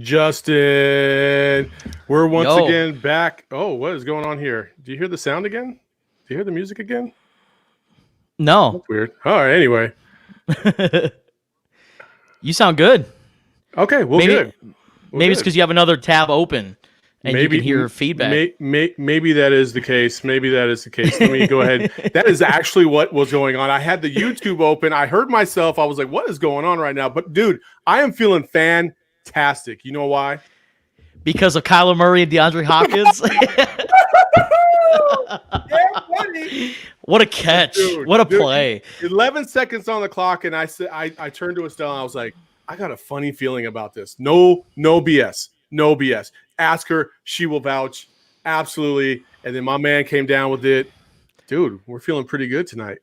Justin, we're once Yo. again back. Oh, what is going on here? Do you hear the sound again? Do you hear the music again? No. That's weird. All right, anyway. You sound good. Okay, well, maybe, good. Maybe it's because you have another tab open and you can hear feedback. Maybe that is the case. Maybe that is the case. Let me go ahead. That is actually what was going on. I had the YouTube open. I heard myself. I was like, what is going on right now? But, dude, I am feeling fantastic. You know why? Because of Kyler Murray and DeAndre Hopkins? Yeah, buddy. What a catch. What a play. 11 seconds on the clock, and I said, I turned to Estelle, and I was like, I got a funny feeling about this. No BS. No BS. Ask her. She will vouch. Absolutely. And then my man came down with it. Dude, we're feeling pretty good tonight.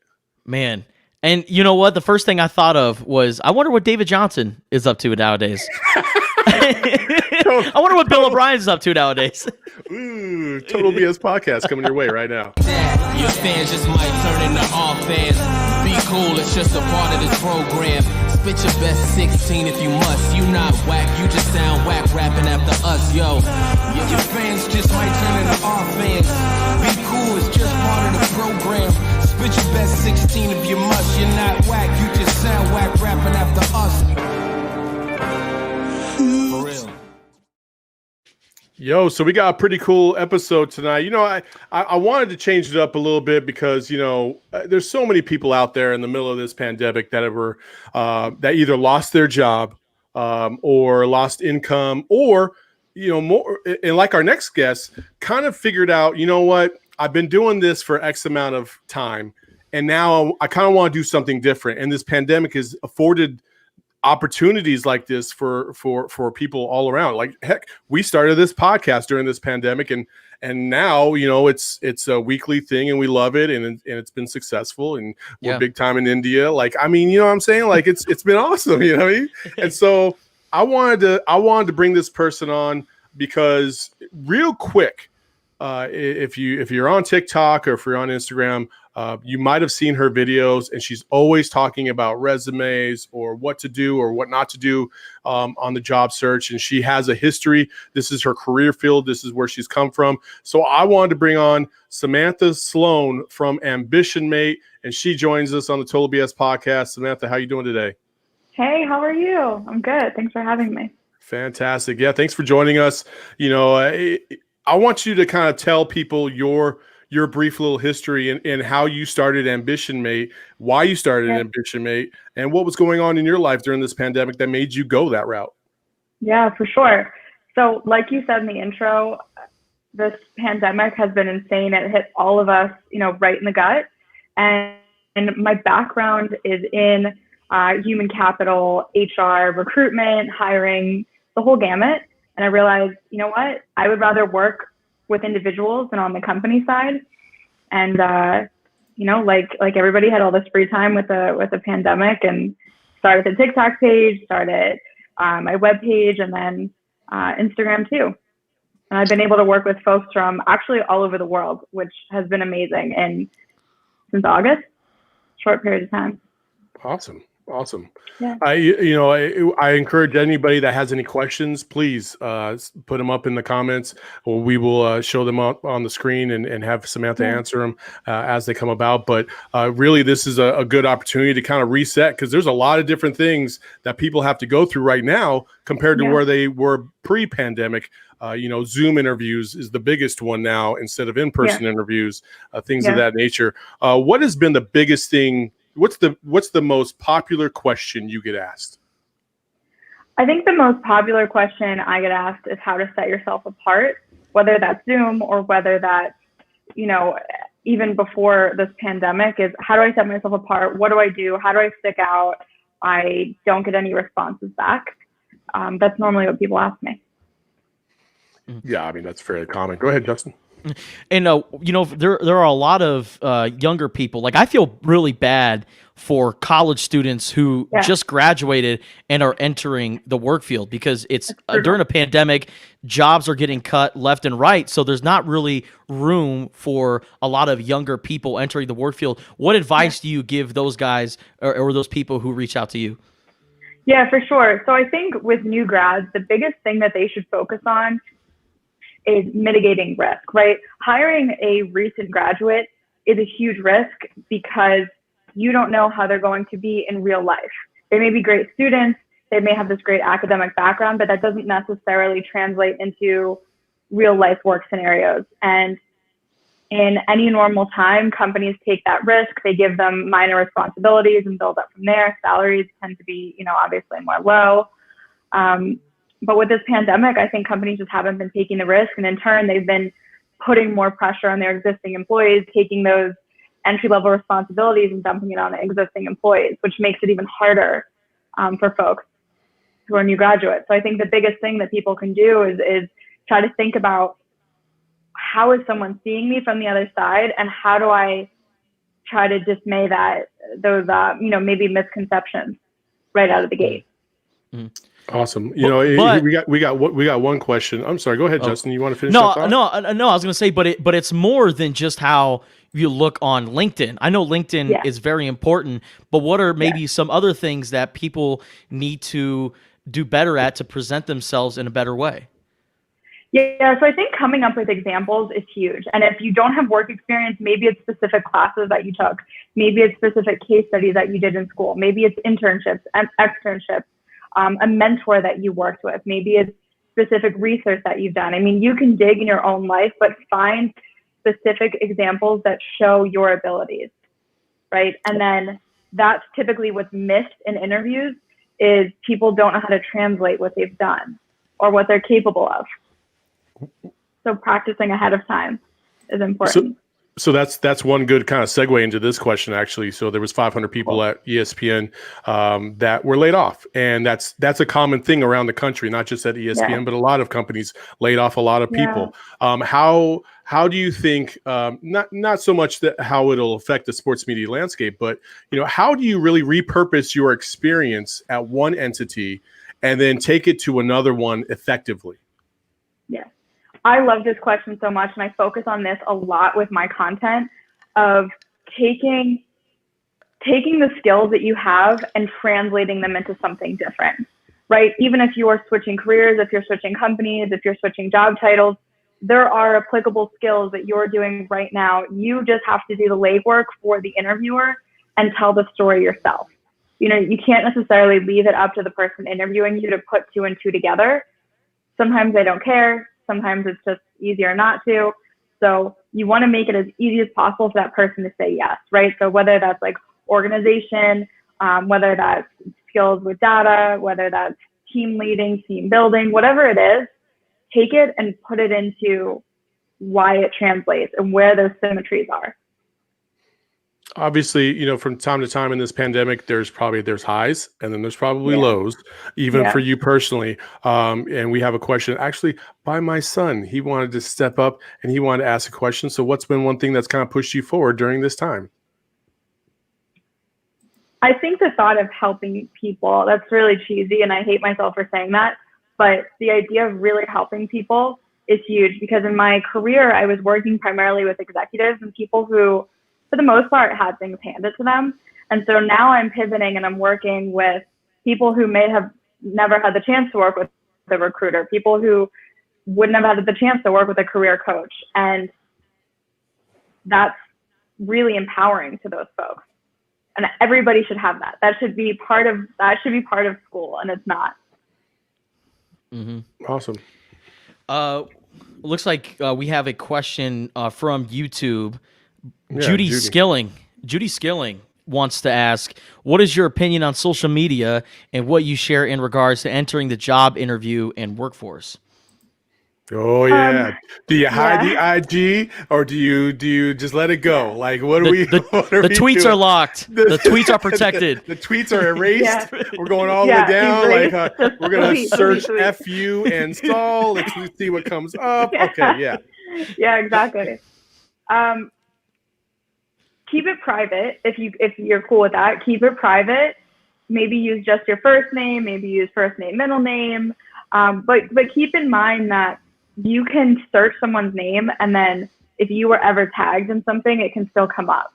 Man. And you know what? The first thing I thought of was, I wonder what David Johnson is up to nowadays. I wonder what Bill O'Brien's up to nowadays. Ooh, Total BS podcast coming your way right now. Your fans just might turn into all fans. Be cool, it's just a part of this program. Spit your best 16 if you must. You not whack, you just sound whack rapping after us, yo. Your fans just might turn into all fans. Be cool, it's just part of the program. Spit your best 16 if you must. You're not whack, you just sound whack rapping after us. For real. Yo, so we got a pretty cool episode tonight. You know, I wanted to change it up a little bit because, you know, there's so many people out there in the middle of this pandemic that that either lost their job or lost income or, you know, more. And like our next guest kind of figured out, you know what, I've been doing this for X amount of time. And now I kind of want to do something different. And this pandemic has afforded opportunities like this for people all around. Like, heck, we started this podcast during this pandemic, and now, you know, it's a weekly thing, and we love it, and it's been successful, and we're big time in India. Like, I mean, you know what I'm saying? Like, it's been awesome, you know what I mean? And so I wanted to bring this person on because real quick, if you're on TikTok or if you're on Instagram, you might have seen her videos, and she's always talking about resumes or what to do or what not to do on the job search. And she has a history. This is her career field. This is where she's come from. So I wanted to bring on Samantha Sloane from Ambition Mate, and she joins us on the Total BS podcast. Samantha, how you doing today? Hey, how are you? I'm good. Thanks for having me. Fantastic. Yeah, thanks for joining us. You know, I want you to kind of tell people your brief little history and how you started Ambition Mate, why you started Ambition Mate, and what was going on in your life during this pandemic that made you go that route. Yeah, for sure. So like you said in the intro, this pandemic has been insane. It hit all of us, you know, right in the gut. And my background is in human capital, HR, recruitment, hiring, the whole gamut. And I realized, you know what, I would rather work with individuals than on the company side. And, you know, like everybody had all this free time with the pandemic, and started the TikTok page, started my web page, and then Instagram too. And I've been able to work with folks from actually all over the world, which has been amazing. And since August, short period of time. Awesome. Yeah. I encourage anybody that has any questions, please put them up in the comments, or we will show them up on the screen and have Samantha answer them as they come about. But really, this is a good opportunity to kind of reset, because there's a lot of different things that people have to go through right now compared to where they were pre-pandemic. Zoom interviews is the biggest one now instead of in-person interviews, things of that nature. What has been the biggest thing? What's the most popular question you get asked? I think the most popular question I get asked is how to set yourself apart, whether that's Zoom or whether that's, you know, even before this pandemic, is how do I set myself apart? What do I do? How do I stick out? I don't get any responses back. That's normally what people ask me. Yeah, I mean, that's fairly common. Go ahead, Justin. And there are a lot of younger people. Like, I feel really bad for college students who just graduated and are entering the work field, because it's during a pandemic, jobs are getting cut left and right. So there's not really room for a lot of younger people entering the work field. What advice do you give those guys or those people who reach out to you? Yeah, for sure. So I think with new grads, the biggest thing that they should focus on is mitigating risk, right? Hiring a recent graduate is a huge risk because you don't know how they're going to be in real life. They may be great students, they may have this great academic background, but that doesn't necessarily translate into real life work scenarios. And in any normal time, companies take that risk. They give them minor responsibilities and build up from there. Salaries tend to be, obviously more low. But with this pandemic, I think companies just haven't been taking the risk. And in turn, they've been putting more pressure on their existing employees, taking those entry-level responsibilities and dumping it on the existing employees, which makes it even harder for folks who are new graduates. So I think the biggest thing that people can do is try to think about, how is someone seeing me from the other side, and how do I try to dismay those maybe misconceptions right out of the gate. Mm-hmm. Awesome. But we got one question. I'm sorry. Go ahead, Justin. You want to finish? No. I was going to say, but it's more than just how you look on LinkedIn. I know LinkedIn is very important, but what are maybe some other things that people need to do better at to present themselves in a better way? Yeah, so I think coming up with examples is huge. And if you don't have work experience, maybe it's specific classes that you took. Maybe it's specific case studies that you did in school. Maybe it's internships and externships, a mentor that you worked with. Maybe it's specific research that you've done. I mean, you can dig in your own life, but find specific examples that show your abilities, right? And then that's typically what's missed in interviews is people don't know how to translate what they've done or what they're capable of. So practicing ahead of time is important. So that's one good kind of segue into this question, actually. So there was 500 people at ESPN that were laid off, and that's a common thing around the country, not just at ESPN, but a lot of companies laid off a lot of people. How do you think, not so much that how it'll affect the sports media landscape, but how do you really repurpose your experience at one entity and then take it to another one effectively? Yeah. I love this question so much, and I focus on this a lot with my content of taking the skills that you have and translating them into something different, right? Even if you are switching careers, if you're switching companies, if you're switching job titles, there are applicable skills that you're doing right now. You just have to do the legwork for the interviewer and tell the story yourself. You can't necessarily leave it up to the person interviewing you to put two and two together. Sometimes they don't care. Sometimes it's just easier not to. So you want to make it as easy as possible for that person to say yes, right? So whether that's like organization, whether that's skills with data, whether that's team leading, team building, whatever it is, take it and put it into why it translates and where those symmetries are. Obviously, from time to time in this pandemic, there's highs and then there's probably lows, even for you personally. And we have a question actually by my son. He wanted to step up and he wanted to ask a question. So what's been one thing that's kind of pushed you forward during this time? I think the thought of helping people, that's really cheesy, and I hate myself for saying that, but the idea of really helping people is huge, because in my career, I was working primarily with executives and people who, for the most part, had things handed to them. And so now I'm pivoting and I'm working with people who may have never had the chance to work with a recruiter, people who wouldn't have had the chance to work with a career coach. And that's really empowering to those folks. And everybody should have that. That should be part of school, and it's not. Mm-hmm. Awesome. Looks like we have a question from YouTube. Yeah, Judy Skilling wants to ask, what is your opinion on social media and what you share in regards to entering the job interview and workforce? Oh yeah. Do you hide the IG or do you just let it go? Like what are we? The tweets are locked. The tweets are protected. The tweets are erased. Yeah. We're going all the way down. Like we're gonna search FU and stall. Let's see what comes up. Okay, yeah. Yeah, exactly. Keep it private if you're cool with that. Keep it private. Maybe use just your first name. Maybe use first name, middle name. But keep in mind that you can search someone's name, and then if you were ever tagged in something, it can still come up.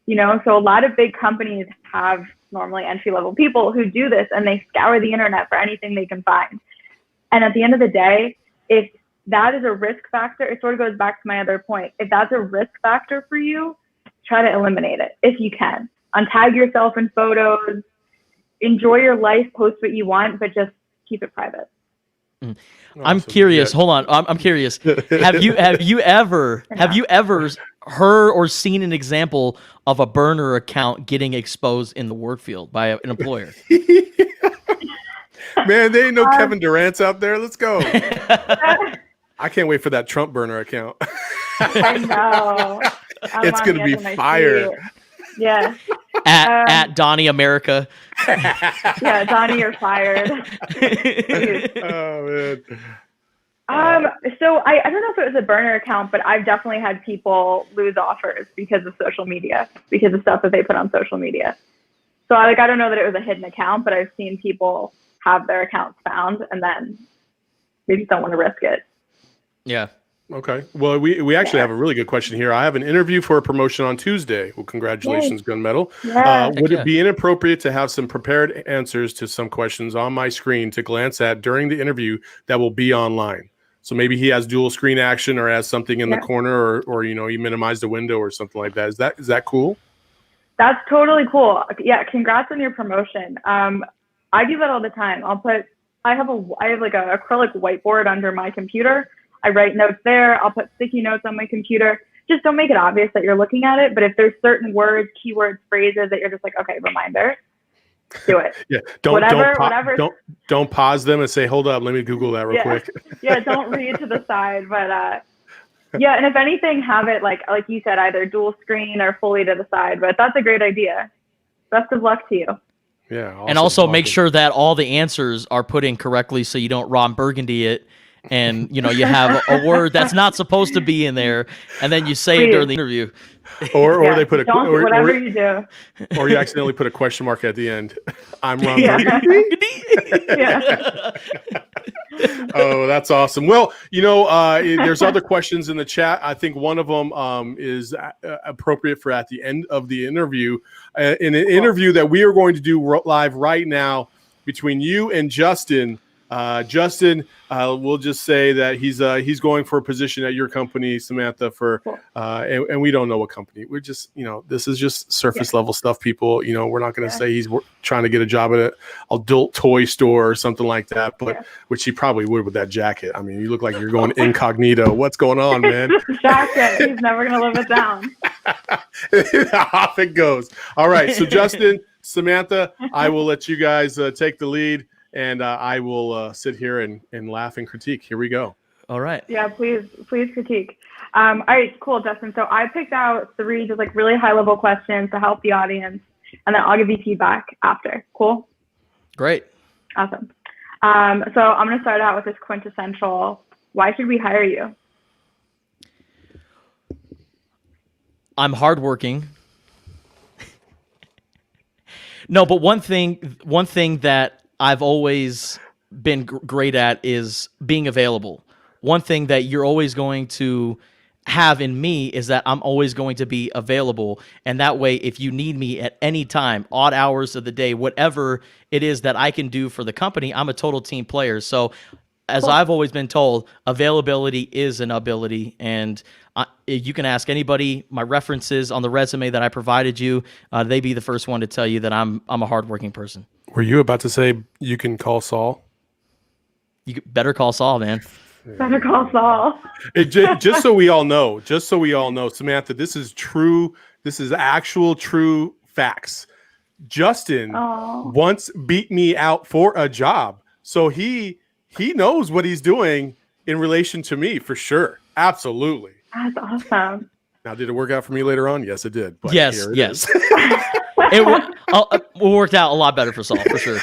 So a lot of big companies have normally entry-level people who do this, and they scour the internet for anything they can find. And at the end of the day, if that is a risk factor, it sort of goes back to my other point. If that's a risk factor for you, try to eliminate it if you can. Untag yourself in photos, enjoy your life, post what you want, but just keep it private. Awesome. I'm curious. Hold on. I'm curious. Have you ever heard or seen an example of a burner account getting exposed in the work field by an employer? Man, they ain't no Kevin Durant's out there. Let's go. I can't wait for that Trump burner account. I know. It's going to be fire. Yeah. At Donnie America. Yeah, Donnie, you're fired. Oh, man. So I don't know if it was a burner account, but I've definitely had people lose offers because of social media, because of stuff that they put on social media. So I don't know that it was a hidden account, but I've seen people have their accounts found, and then they just don't want to risk it. Yeah. Okay. Well, we actually have a really good question here. I have an interview for a promotion on Tuesday. Well, congratulations, Gunmetal. Yeah. Would it be inappropriate to have some prepared answers to some questions on my screen to glance at during the interview that will be online? So maybe he has dual screen action or has something in the corner, or he minimized the window or something like that. Is that cool? That's totally cool. Yeah. Congrats on your promotion. I do that all the time. I have like a acrylic whiteboard under my computer. I write notes there. I'll put sticky notes on my computer. Just don't make it obvious that you're looking at it. But if there's certain words, keywords, phrases that you're just like, okay, reminder, do it. Yeah. Don't pause them and say, hold up, let me Google that real quick. Yeah. Don't read to the side. But yeah. And if anything, have it like you said, either dual screen or fully to the side. But that's a great idea. Best of luck to you. Yeah. Awesome. And also make sure that all the answers are put in correctly so you don't Ron Burgundy it. And, you have a word that's not supposed to be in there, and then you say it during the interview. Or they put whatever you do. Or you accidentally put a question mark at the end. I'm Ron Burgundy. Yeah. Oh, that's awesome. Well, there's other questions in the chat. I think one of them is appropriate for at the end of the interview. In an interview that we are going to do live right now between you and Justin. Justin, we'll just say that he's going for a position at your company, Samantha, and we don't know what company. We're just, this is just surface level stuff, people. We're not going to say he's trying to get a job at an adult toy store or something like that, but which he probably would with that jacket. I mean, you look like you're going incognito. What's going on, man? Jacket. He's never going to live it down. Off it goes. All right. So Justin, Samantha, I will let you guys take the lead. And I will sit here and laugh and critique. Here we go. All right. Yeah, please critique. All right, cool, Justin. So I picked out 3 just really high level questions to help the audience, and then I'll give you feedback after. Cool? Great. Awesome. So I'm going to start out with this quintessential, why should we hire you? I'm hardworking. No, but one thing that I've always been great at is being available. One thing that you're always going to have in me is that I'm always going to be available. And that way, if you need me at any time, odd hours of the day, whatever it is that I can do for the company, I'm a total team player. So as I've always been told, availability is an ability. And you can ask anybody, my references on the resume that I provided you, they'd be the first one to tell you that I'm a hardworking person. Were you about to say you can call Saul? You better call Saul, man. Better call Saul. Just so we all know, Samantha, this is true. This is actual true facts. Justin once beat me out for a job. So he knows what he's doing in relation to me for sure. Absolutely. That's awesome. Now, did it work out for me later on? Yes, it did. But yes. It worked out a lot better for Saul, for sure.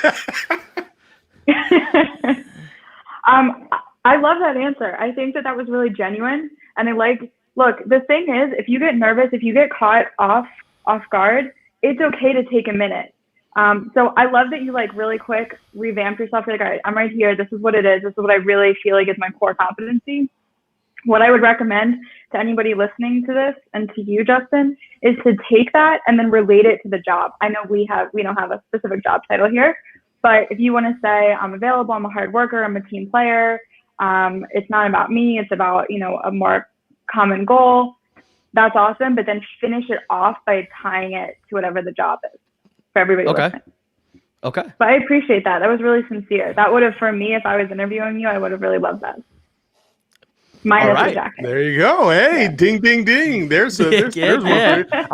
I love that answer. I think that was really genuine. And look, the thing is, if you get nervous, if you get caught off guard, it's okay to take a minute. So I love that you really quick revamp yourself. You're like, all right, I'm right here. This is what it is. This is what I really feel like is my core competency. what I would recommend to anybody listening to this and to you, Justin, is to take that and then relate it to the job. I know we don't have a specific job title here, but if you want to say, I'm available, I'm a hard worker, I'm a team player, it's not about me, it's about, a more common goal, that's awesome. But then finish it off by tying it to whatever the job is for everybody listening. Okay. But I appreciate that. That was really sincere. That would have, for me, if I was interviewing you, I would have really loved that. Minus the jacket. There you go. Hey, ding, ding, ding. There's one. I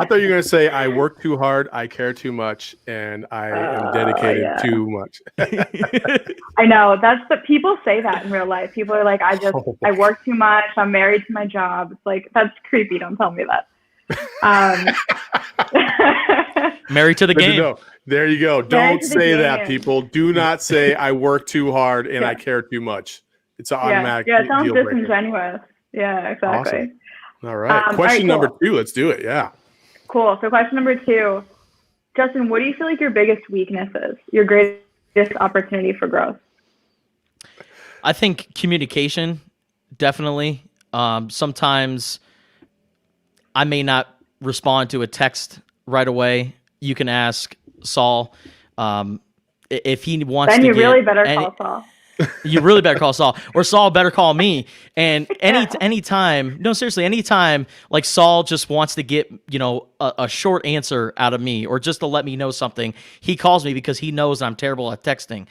thought you were going to say, I work too hard, I care too much, and I am dedicated too much. I know. People say that in real life. People are like, I work too much. I'm married to my job. It's like, that's creepy. Don't tell me that. Married to the game. No, there you go. Don't say that, people. Do not say I work too hard and I care too much. It's an automatic. Yeah, it sounds disingenuous. Yeah, exactly. Awesome. All right. Question number 2. Let's do it. Yeah. Cool. So question number 2, Justin, what do you feel like your biggest weakness is? Your greatest opportunity for growth? I think communication, definitely. Sometimes I may not respond to a text right away. You can ask Saul if he wants then to. Then you really better call Saul. You really better call Saul, or Saul better call me. And anytime, like Saul just wants to get, a short answer out of me, or just to let me know something, he calls me because he knows I'm terrible at texting.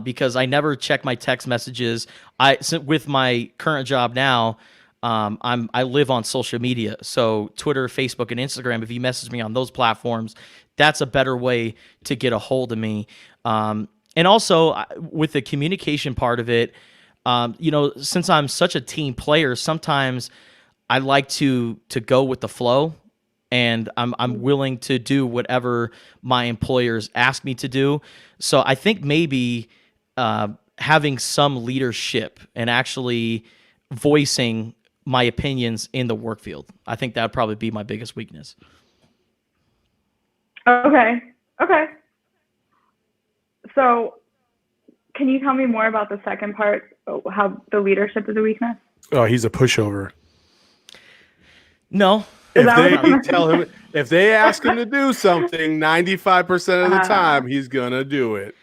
Because I never check my text messages. With my current job now, I live on social media, so Twitter, Facebook, and Instagram. If you message me on those platforms, that's a better way to get a hold of me. And also with the communication part of it, since I'm such a team player, sometimes I like to go with the flow, and I'm willing to do whatever my employers ask me to do. So I think maybe having some leadership and actually voicing my opinions in the work field, I think that would probably be my biggest weakness. Okay. So can you tell me more about the second part, how the leadership is a weakness? Oh, he's a pushover. No. If they ask him to do something, 95% of the time, he's going to do it.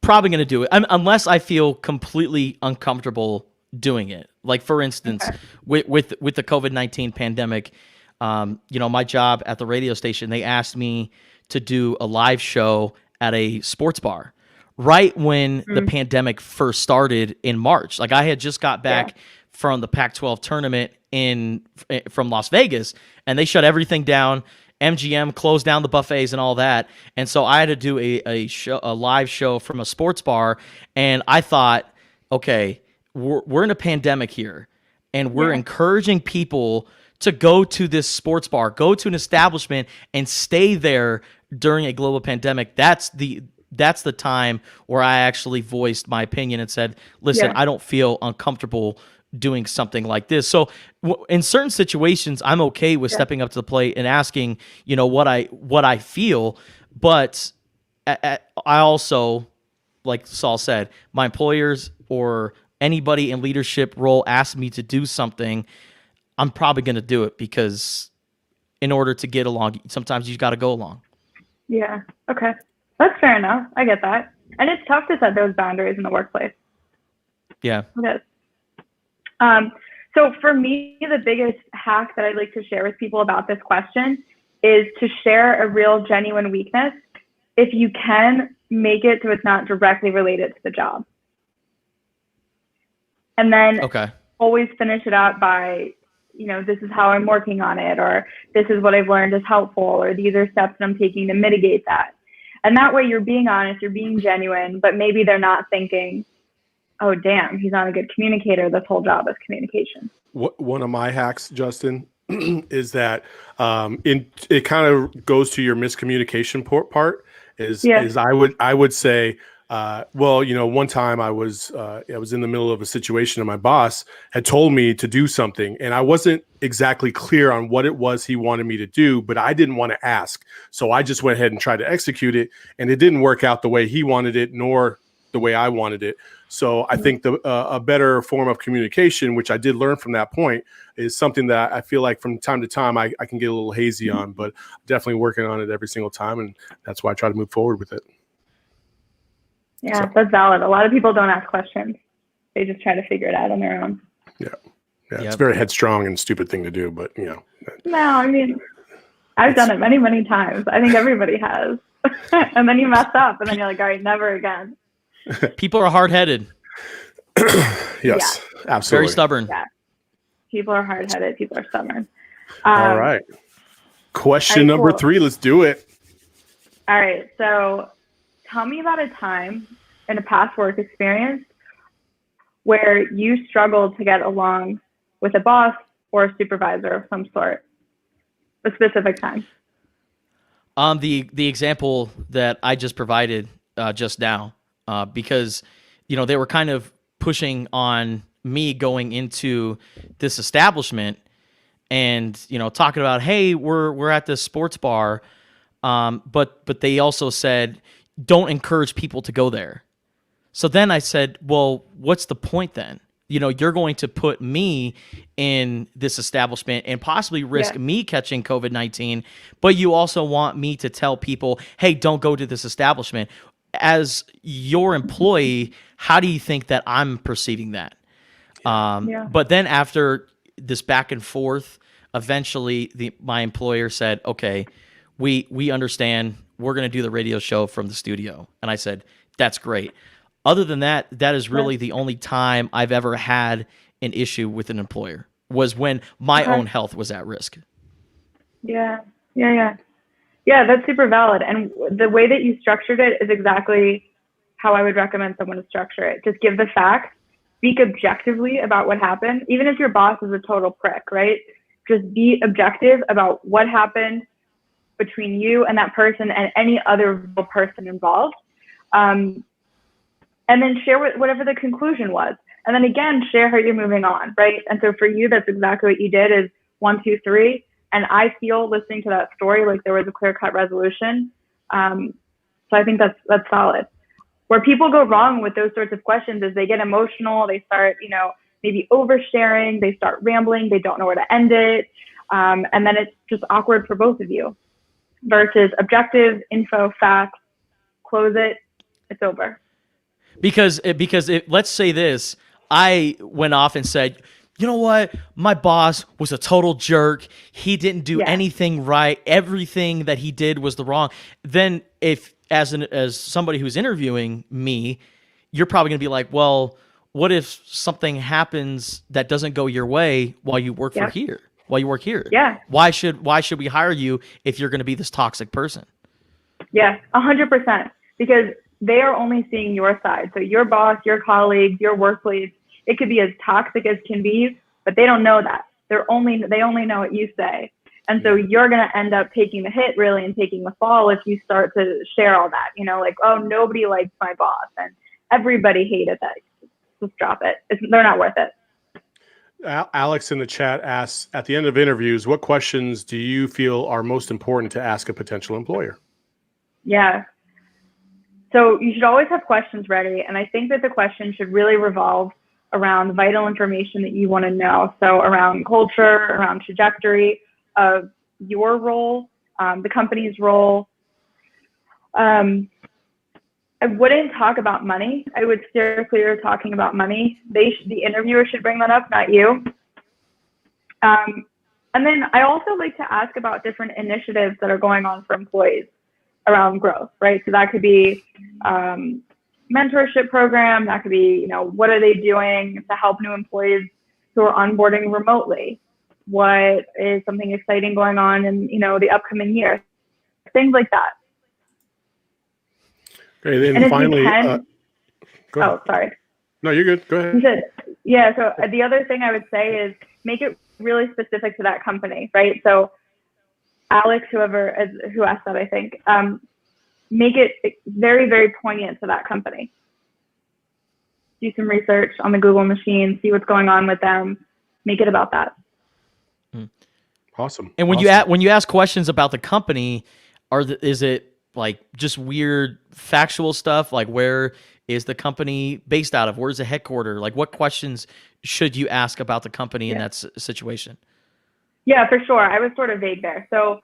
Probably going to do it, unless I feel completely uncomfortable doing it. Like, for instance, with the COVID-19 pandemic, my job at the radio station, they asked me to do a live show at a sports bar right when the pandemic first started in March. Like, I had just got back from the Pac-12 tournament from Las Vegas, and they shut everything down. MGM closed down the buffets and all that, and so I had to do a live show from a sports bar. And I thought, okay, we're in a pandemic here, and we're encouraging people to go to this sports bar, go to an establishment, and stay there during a global pandemic. That's the time where I actually voiced my opinion and said, listen, I don't feel uncomfortable doing something like this. So in certain situations, I'm okay with stepping up to the plate and asking, what I feel. But I also, like Saul said, my employers or anybody in leadership role asks me to do something, I'm probably going to do it, because in order to get along, sometimes you got to go along. Yeah. Okay. That's fair enough. I get that. And it's tough to set those boundaries in the workplace. Yeah. It is. So for me, the biggest hack that I'd like to share with people about this question is to share a real genuine weakness. If you can, make it so it's not directly related to the job. And then always finish it up by, this is how I'm working on it, or this is what I've learned is helpful, or these are steps that I'm taking to mitigate that. And that way you're being honest, you're being genuine, but maybe they're not thinking, oh, damn, he's not a good communicator. This whole job is communication. One of my hacks, Justin, is that it kind of goes to your miscommunication part. Is I would say, one time I was in the middle of a situation and my boss had told me to do something, and I wasn't exactly clear on what it was he wanted me to do, but I didn't want to ask. So I just went ahead and tried to execute it, and it didn't work out the way he wanted it, nor the way I wanted it. So I think a better form of communication, which I did learn from that point, is something that I feel like from time to time I can get a little hazy on, but definitely working on it every single time. And that's why I try to move forward with it. Yeah, that's valid. A lot of people don't ask questions. They just try to figure it out on their own. Yeah. It's a very headstrong and stupid thing to do, but you know. No, I mean, I've done it many, many times. I think everybody has. And then you mess up and then you're like, all right, never again. People are hard-headed. Yes, absolutely. Very stubborn. Yeah. People are hard-headed. People are stubborn. All right. Question number 3. Let's do it. All right. So tell me about a time in a past work experience where you struggled to get along with a boss or a supervisor of some sort. A specific time. The example that I just provided just now, because they were kind of pushing on me going into this establishment and talking about, hey, we're at this sports bar, but they also said don't encourage people to go there. So then I said, well, what's the point then? You're going to put me in this establishment and possibly risk me catching COVID-19, but you also want me to tell people, hey, don't go to this establishment. As your employee, how do you think that I'm perceiving that? But then after this back and forth, eventually my employer said, okay, we understand. We're going to do the radio show from the studio. And I said, that's great. Other than that, that is really the only time I've ever had an issue with an employer, was when my own health was at risk. Yeah, that's super valid. And the way that you structured it is exactly how I would recommend someone to structure it. Just give the facts, speak objectively about what happened, even if your boss is a total prick, right? Just be objective about what happened between you and that person and any other person involved. And then share whatever the conclusion was. And then again, share how you're moving on, right? And so for you, that's exactly what you did, is 1, 2, 3. And I feel, listening to that story, like there was a clear-cut resolution. So I think that's solid. Where people go wrong with those sorts of questions is they get emotional, they start, maybe oversharing, they start rambling, they don't know where to end it. And then it's just awkward for both of you. Versus objective, info, facts, close it, it's over. Because let's say this, I went off and said, you know what? My boss was a total jerk. He didn't do anything right. Everything that he did was the wrong. Then if as somebody who's interviewing me, you're probably going to be like, well, what if something happens that doesn't go your way while you work here? While you work here? Yeah. Why should we hire you if you're going to be this toxic person? Yeah, 100%. Because they are only seeing your side. So your boss, your colleagues, your workplace, it could be as toxic as can be, but they don't know that. They only know what you say. And so you're going to end up taking the hit, really, and taking the fall if you start to share all that, like, oh, nobody likes my boss and everybody hated that. Just drop it. They're not worth it. Alex in the chat asks, at the end of interviews, what questions do you feel are most important to ask a potential employer? Yeah. So you should always have questions ready. And I think that the questions should really revolve around vital information that you want to know. So around culture, around trajectory of your role, the company's role. I wouldn't talk about money. I would steer clear of talking about money. The interviewer should bring that up, not you. And then I also like to ask about different initiatives that are going on for employees around growth, right? So that could be mentorship program. That could be, what are they doing to help new employees who are onboarding remotely? What is something exciting going on in, the upcoming year? Things like that. Okay, then finally, go ahead. Oh, sorry. No, you're good. Go ahead. Yeah. So the other thing I would say is make it really specific to that company, right? So Alex, who asked that, I think, make it very, very poignant to that company. Do some research on the Google machine, see what's going on with them, make it about that. Awesome. And when you ask questions about the company, is it like just weird factual stuff, like where is the company based out of? Where's the headquarters? Like, what questions should you ask about the company in that situation? Yeah, for sure. I was sort of vague there. So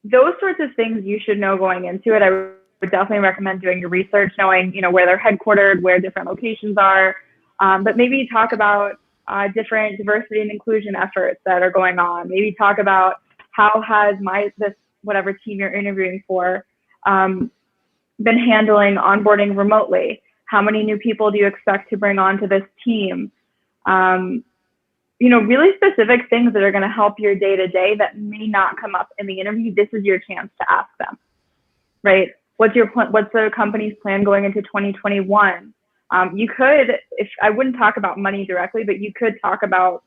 those sorts of things you should know going into it. I would definitely recommend doing your research, knowing, where they're headquartered, where different locations are, but maybe talk about different diversity and inclusion efforts that are going on. Maybe talk about how has this whatever team you're interviewing for been handling onboarding remotely. How many new people do you expect to bring onto this team? Really specific things that are going to help your day to day that may not come up in the interview. This is your chance to ask them, right? What's the company's plan going into 2021? You could, if I wouldn't talk about money directly, but you could talk about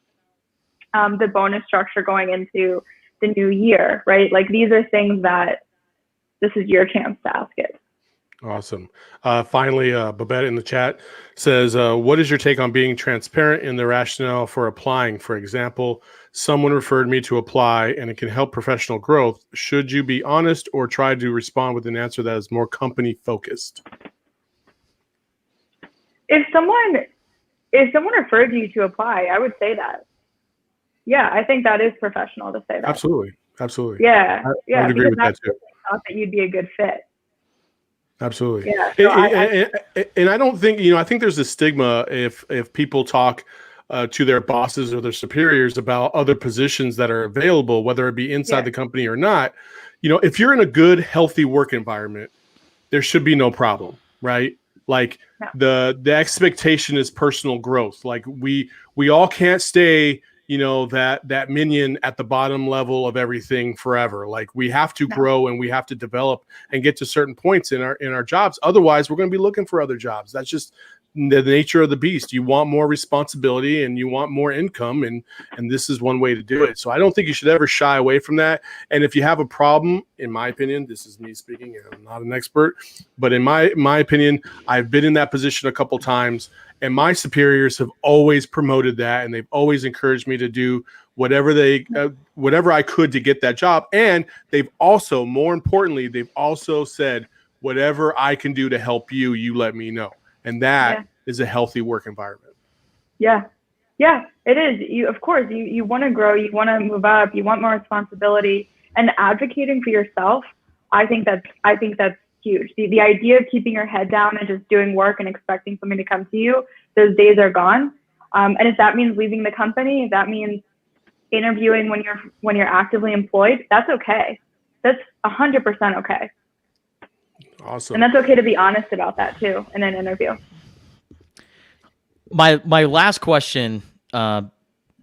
the bonus structure going into the new year, right? Like these are things that this is your chance to ask it. Awesome. Finally, Babette in the chat says, what is your take on being transparent in the rationale for applying? For example, someone referred me to apply and it can help professional growth. Should you be honest or try to respond with an answer that is more company focused? If someone referred you to apply, I would say that. Yeah, I think that is professional to say that. Absolutely. Yeah, I would agree with that too. Thought that you'd be a good fit. Absolutely. Yeah. So and I don't think, I think there's a stigma if people talk to their bosses or their superiors about other positions that are available, whether it be inside the company or not. If you're in a good, healthy work environment, there should be no problem, right? Like the expectation is personal growth. Like we all can't stay, that minion at the bottom level of everything forever. Like we have to grow and we have to develop and get to certain points in our jobs. Otherwise, we're going to be looking for other jobs. That's just the nature of the beast. You want more responsibility and you want more income, and this is one way to do it. So I don't think you should ever shy away from that. And if you have a problem, in my opinion, this is me speaking, and I'm not an expert, but in my opinion, I've been in that position a couple times. And my superiors have always promoted that, and they've always encouraged me to do whatever I could to get that job. And they've also, more importantly, they've also said, whatever I can do to help you, you let me know. And that is a healthy work environment. Yeah, it is. Of course, you want to grow, you want to move up, you want more responsibility, and advocating for yourself. I think that's huge. The idea of keeping your head down and just doing work and expecting something to come to you, those days are gone. And if that means leaving the company, if that means interviewing when you're actively employed, that's okay. That's 100% okay. Awesome. And that's okay to be honest about that too in an interview. My last question that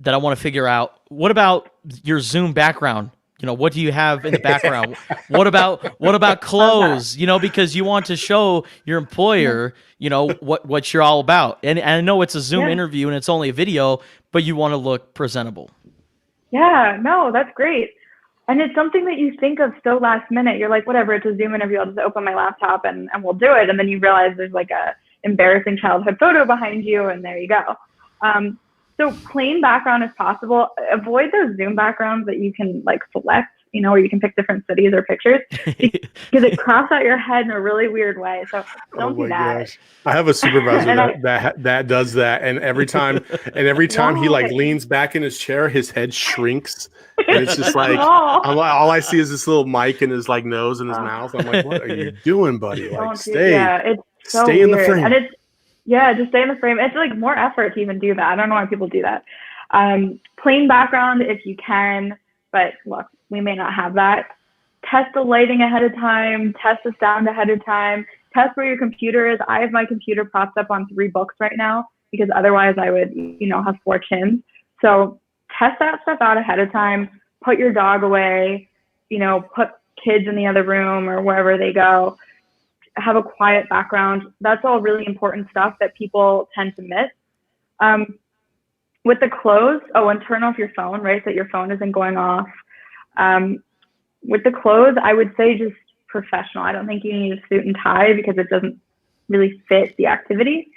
I want to figure out, what about your Zoom background? What do you have in the background? What about clothes? Because you want to show your employer, what you're all about. And I know it's a Zoom interview and it's only a video, but you want to look presentable. Yeah, no, that's great. And it's something that you think of so last minute. You're like, whatever, it's a Zoom interview. I'll just open my laptop and we'll do it. And then you realize there's like a embarrassing childhood photo behind you, and there you go. So plain background if possible. Avoid those Zoom backgrounds that you can like select, where you can pick different cities or pictures, because it crops out your head in a really weird way. So don't do that. Gosh. I have a supervisor that does that, and every time he like leans back in his chair, his head shrinks, and it's just like all I see is this little mic in his like nose and his mouth. I'm like, what are you doing, buddy? Like, stay so in the frame. And just stay in the frame. It's like more effort to even do that. I don't know why people do that. Plain background if you can, but look, we may not have that. Test the lighting ahead of time. Test the sound ahead of time. Test where your computer is. I have my computer propped up on 3 books right now because otherwise I would, have 4 chins. So test that stuff out ahead of time. Put your dog away. Put kids in the other room or wherever they go. Have a quiet background. That's all really important stuff that people tend to miss. With the clothes, and turn off your phone, right? So that your phone isn't going off. With the clothes, I would say just professional. I don't think you need a suit and tie because it doesn't really fit the activity.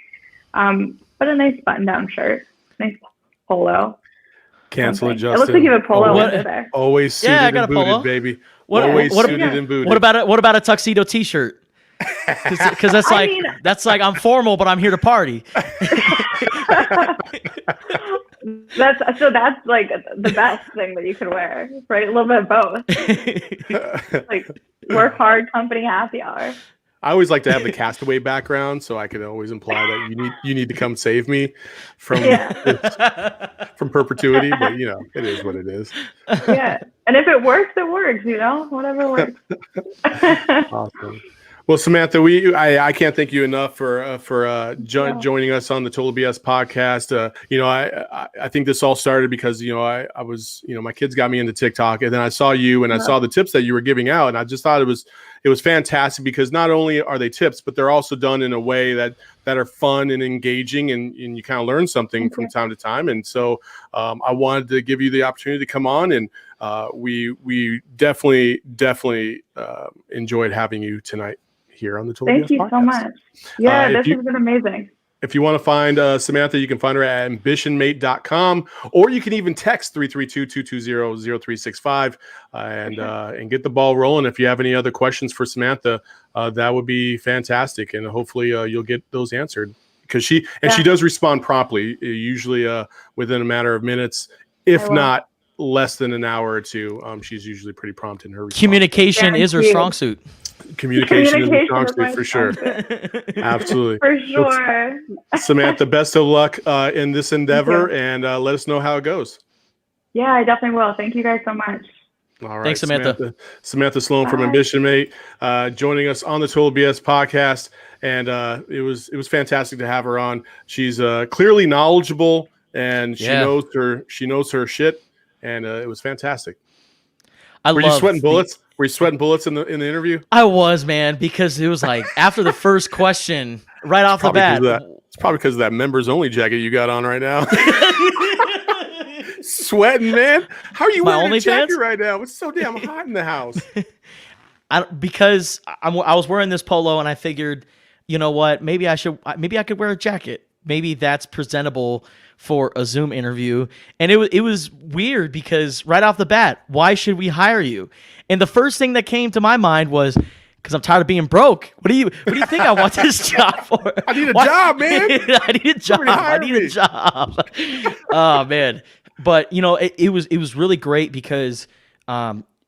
But a nice button-down shirt, nice polo. Cancel it, Justin. It looks like you have a polo under there. Always suited and booted, baby. Always suited and booted. What about a tuxedo T-shirt? Because that's like I'm formal, but I'm here to party. That's like the best thing that you could wear, right? A little bit of both. Like work hard, company, happy hour. I always like to have the Castaway background, so I can always imply that you need to come save me from from perpetuity. But it is what it is. Yeah, and if it works, it works. Whatever works. Awesome. Well, Samantha, I can't thank you enough for joining us on the Total BS podcast. I think this all started because I was my kids got me into TikTok, and then I saw you and I saw the tips that you were giving out, and I just thought it was fantastic because not only are they tips, but they're also done in a way that are fun and engaging, and you kind of learn something from time to time. And so I wanted to give you the opportunity to come on, and we definitely enjoyed having you tonight here on the Total BS podcast. Thank you so much. Yeah, this has been amazing. If you want to find Samantha, you can find her at ambitionmate.com, or you can even text 332-220-0365 and get the ball rolling. If you have any other questions for Samantha, that would be fantastic, and hopefully you'll get those answered because she does respond promptly, usually within a matter of minutes, if not less than an hour or two. She's usually pretty prompt in her response. Communication is her strong suit. Communication is the strong suit for sure. Absolutely. For sure. Samantha, best of luck in this endeavor, and let us know how it goes. Yeah, I definitely will. Thank you guys so much. All right. Thanks, Samantha. Samantha Sloane from Ambition Mate joining us on the Total BS podcast. And it was fantastic to have her on. She's clearly knowledgeable, and she knows her shit. And it was fantastic. Were you sweating bullets? Were you sweating bullets in the interview? I was, man, because it was like after the first question, right off the bat. It's probably because of that members only jacket you got on right now. Sweating, man. How are you wearing a jacket right now? It's so damn hot in the house. Because I was wearing this polo, and I figured, you know what? Maybe I could wear a jacket. Maybe that's presentable for a Zoom interview. And it was weird because right off the bat, why should we hire you? And the first thing that came to my mind was, because I'm tired of being broke. What do you think I want this job for? I need a job, man. I need a job. Oh man. But it was really great because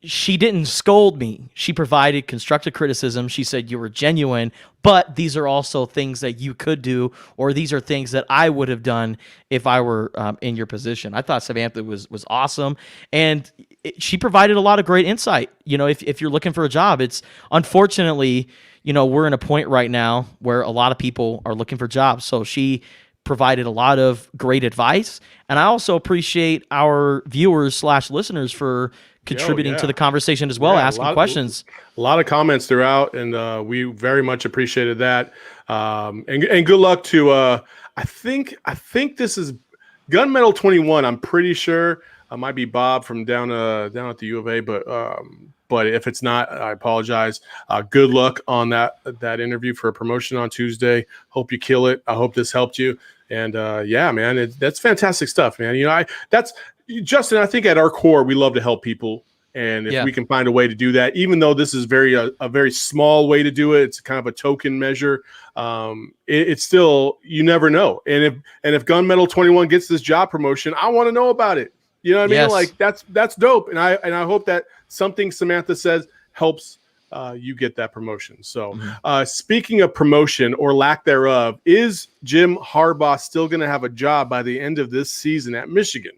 she didn't scold me. She provided constructive criticism. She said you were genuine, but these are also things that you could do, or these are things that I would have done if I were in your position. I thought Samantha was awesome, and she provided a lot of great insight. If you're looking for a job, it's unfortunately, we're in a point right now where a lot of people are looking for jobs. So she provided a lot of great advice, and I also appreciate our viewers / listeners for contributing to the conversation as well, asking questions. A lot of comments throughout, and we very much appreciated that. And good luck to I think this is Gunmetal 21. I'm pretty sure it might be Bob from down at the U of A, but if it's not, I apologize. Good luck on that interview for a promotion on Tuesday. Hope you kill it. I hope this helped you. And man, that's fantastic stuff, man. That's Justin. I think at our core, we love to help people, and if we can find a way to do that, even though this is a very small way to do it, it's kind of a token measure. It's still, you never know. And if Gunmetal 21 gets this job promotion, I want to know about it. You know what I mean? Yes. Like that's dope. And I hope that something Samantha says helps you get that promotion. So speaking of promotion or lack thereof, is Jim Harbaugh still going to have a job by the end of this season at Michigan?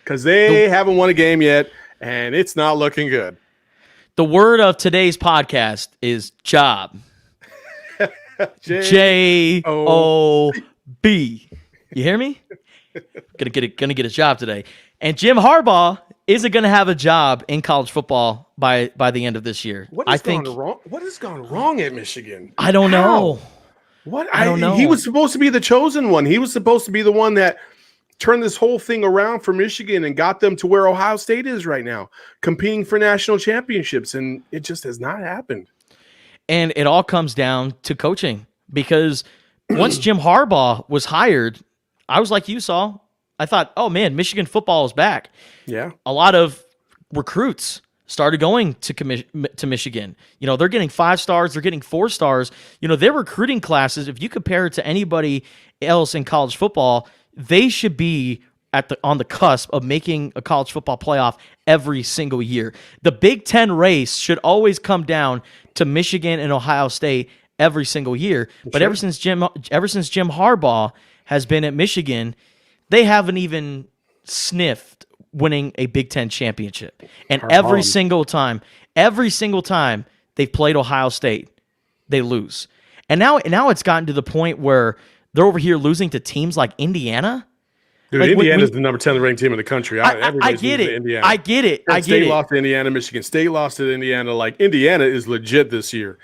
Because they haven't won a game yet, and it's not looking good. The word of today's podcast is job. Job. You hear me? Gonna get a job today. And Jim Harbaugh isn't gonna have a job in college football by the end of this year. What has gone wrong at Michigan? I don't know. I don't know. He was supposed to be the chosen one. He was supposed to be the one that turned this whole thing around for Michigan and got them to where Ohio State is right now, competing for national championships, and it just has not happened. And it all comes down to coaching, because once Jim Harbaugh was hired, I was like you, Saul. I thought, oh man, Michigan football is back. Yeah. A lot of recruits started going to Michigan. You know, they're getting 5 stars, they're getting 4 stars. You know, their recruiting classes, if you compare it to anybody else in college football, they should be on the cusp of making a college football playoff every single year. The Big Ten race should always come down to Michigan and Ohio State every single year. But ever since Jim Harbaugh has been at Michigan, they haven't even sniffed winning a Big Ten championship. And every single time they've played Ohio State, they lose. And now it's gotten to the point where they're over here losing to teams like Indiana. Dude, like Indiana's the number 10 ranked team in the country. I get it. I get it. State lost to Indiana. Michigan State lost to Indiana. Like, Indiana is legit this year.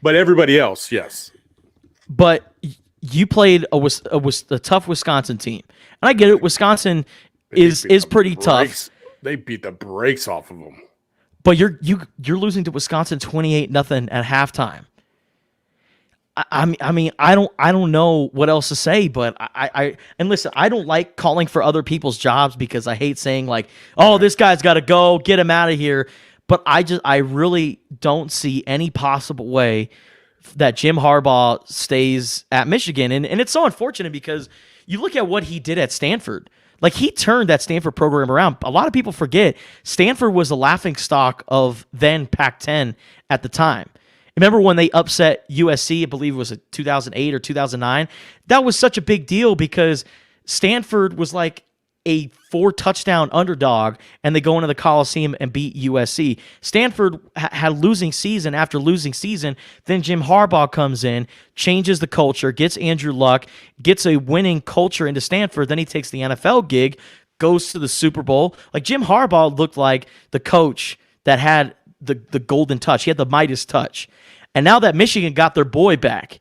But everybody else, yes. But you played a tough Wisconsin team. And I get it. Wisconsin is pretty tough. They beat the brakes off of them. But you're losing to Wisconsin 28-0 at halftime. I mean, I don't know what else to say, but and listen, I don't like calling for other people's jobs because I hate saying like, oh, this guy's got to go, get him out of here. But I really don't see any possible way that Jim Harbaugh stays at Michigan. And it's so unfortunate because you look at what he did at Stanford. Like, he turned that Stanford program around. A lot of people forget Stanford was a laughingstock of then Pac-10 at the time. Remember when they upset USC, I believe it was 2008 or 2009? That was such a big deal because Stanford was like a 4-touchdown underdog, and they go into the Coliseum and beat USC. Stanford had losing season after losing season. Then Jim Harbaugh comes in, changes the culture, gets Andrew Luck, gets a winning culture into Stanford. Then he takes the NFL gig, goes to the Super Bowl. Like, Jim Harbaugh looked like the coach that had the golden touch. He had the Midas touch. And now that Michigan got their boy back,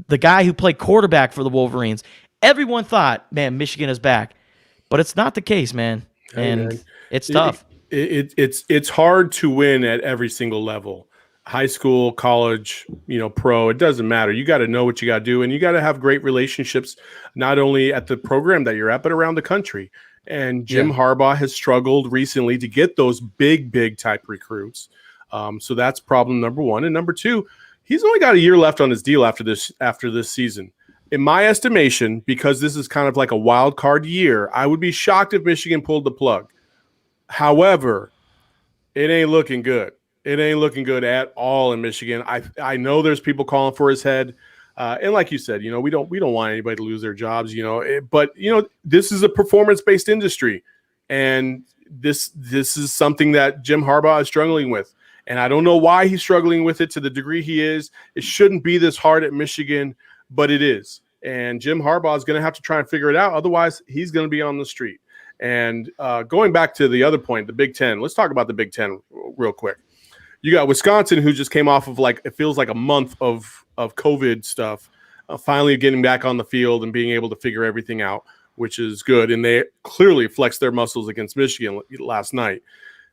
the guy who played quarterback for the Wolverines, everyone thought, man, Michigan is back. But it's not the case, man. And it's tough. It's hard to win at every single level. High school, college, pro, it doesn't matter. You got to know what you got to do, and you got to have great relationships, not only at the program that you're at, but around the country. And Jim Harbaugh has struggled recently to get those big type recruits. So that's problem number one. And number two, he's only got a year left on his deal after this season. In my estimation, because this is kind of like a wild card year, I would be shocked if Michigan pulled the plug. However, it ain't looking good. It ain't looking good at all in Michigan. I know there's people calling for his head. And like you said, we don't want anybody to lose their jobs, but this is a performance-based industry. And this is something that Jim Harbaugh is struggling with. And I don't know why he's struggling with it to the degree he is. It shouldn't be this hard at Michigan, but it is. And Jim Harbaugh is going to have to try and figure it out. Otherwise, he's going to be on the street. And going back to the other point, the Big Ten, let's talk about the Big Ten real quick. You got Wisconsin, who just came off of it feels like a month of COVID stuff, finally getting back on the field and being able to figure everything out, which is good. And they clearly flexed their muscles against Michigan last night.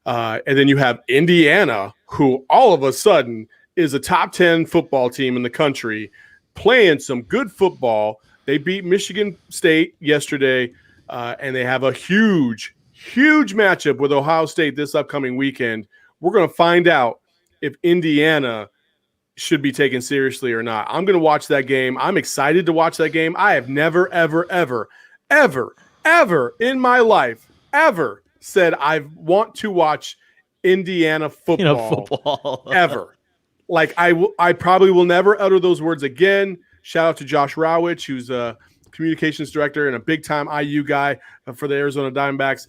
And then you have Indiana, who all of a sudden is a top 10 football team in the country, playing some good football. They beat Michigan State yesterday, and they have a huge matchup with Ohio State this upcoming weekend. We're going to find out if Indiana should be taken seriously or not. I'm going to watch that game. I'm excited to watch that game. I have never, ever in my life said I want to watch Indiana football, ever. Like, I probably will never utter those words again. Shout out to Josh Rawitch, who's a communications director and a big-time IU guy for the Arizona Diamondbacks.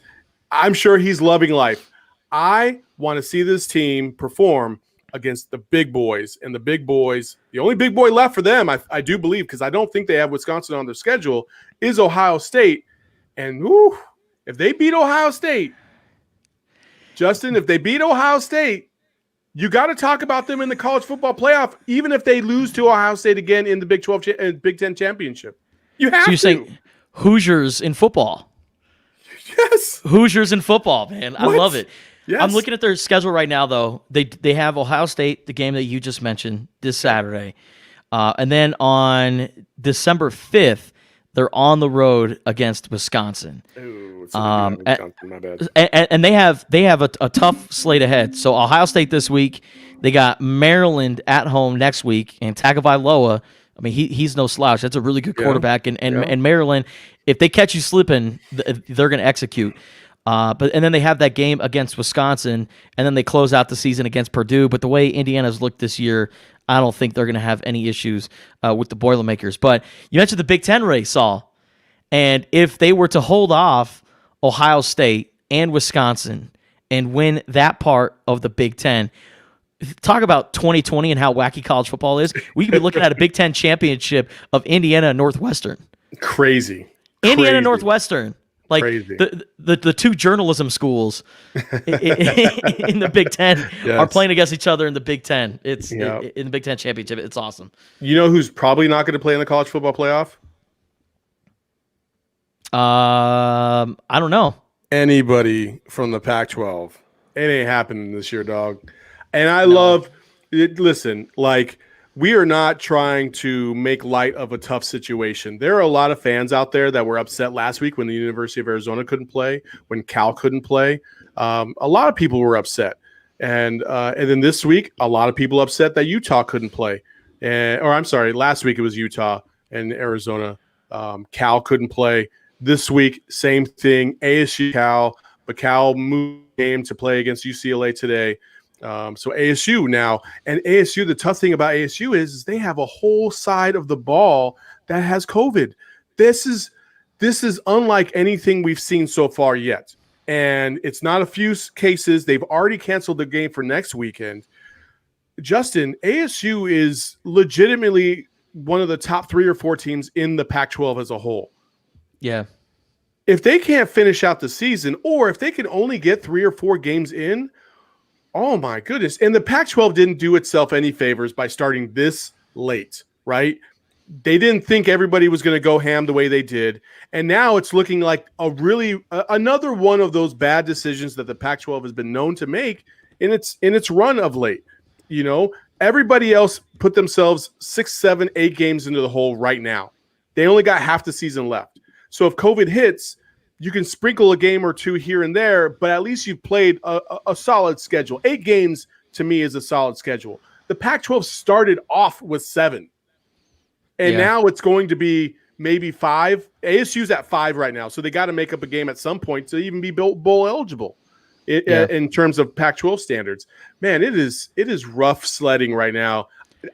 I'm sure he's loving life. I want to see this team perform against the big boys. And the big boys, the only big boy left for them, I do believe, because I don't think they have Wisconsin on their schedule, is Ohio State. And if they beat Ohio State, Justin, you got to talk about them in the college football playoff, even if they lose to Ohio State again in the Big 12 and Big 10 championship. You have so you're saying Hoosiers in football? Yes. Hoosiers in football, man. I love it. Yes. I'm looking at their schedule right now, though. They have Ohio State, the game that you just mentioned, this Saturday. And then on December 5th, They're on the road against Wisconsin. Ooh, it's Wisconsin, my bad. And they have a tough slate ahead. So Ohio State this week. They got Maryland at home next week, and Tagovailoa. I mean, he's no slouch. That's a really good quarterback. And Maryland, if they catch you slipping, they're going to execute. And then they have that game against Wisconsin, and then they close out the season against Purdue. But the way Indiana's looked this year, I don't think they're going to have any issues with the Boilermakers. But you mentioned the Big Ten race, Saul. And if they were to hold off Ohio State and Wisconsin and win that part of the Big Ten, talk about 2020 and how wacky college football is. We could be looking at a Big Ten championship of Indiana and Northwestern. Crazy. Indiana Northwestern. Like Crazy. the two journalism schools in the Big Ten are playing against each other in the Big Ten. It's in the Big Ten championship. It's awesome. You know who's probably not going to play in the college football playoff? I don't know. Anybody from the Pac-12. It ain't happening this year, dog. And I love it. Listen, like, we are not trying to make light of a tough situation. There are a lot of fans out there that were upset last week when the University of Arizona couldn't play, when Cal couldn't play. A lot of people were upset. And then this week, a lot of people upset that Utah couldn't play. Last week it was Utah and Arizona. Cal couldn't play. This week, same thing, ASU, Cal, but Cal moved the game to play against UCLA today. So ASU now, and ASU, the tough thing about ASU is they have a whole side of the ball that has COVID. This is unlike anything we've seen so far yet. And it's not a few cases. They've already canceled the game for next weekend. Justin, ASU is legitimately one of the top 3 or 4 teams in the Pac-12 as a whole. Yeah. If they can't finish out the season, or if they can only get 3 or 4 games in, oh my goodness. And the Pac-12 didn't do itself any favors by starting this late, right? They didn't think everybody was going to go ham the way they did. And now it's looking like another one of those bad decisions that the Pac-12 has been known to make in its run of late. You know, everybody else put themselves 6, 7, 8 games into the hole right now. They only got half the season left. So if COVID hits, you can sprinkle a game or 2 here and there, but at least you've played a solid schedule. 8 games, to me, is a solid schedule. The Pac-12 started off with 7, and now it's going to be maybe 5. ASU's at 5 right now, so they got to make up a game at some point to even be bowl eligible in terms of Pac-12 standards. Man, it is rough sledding right now.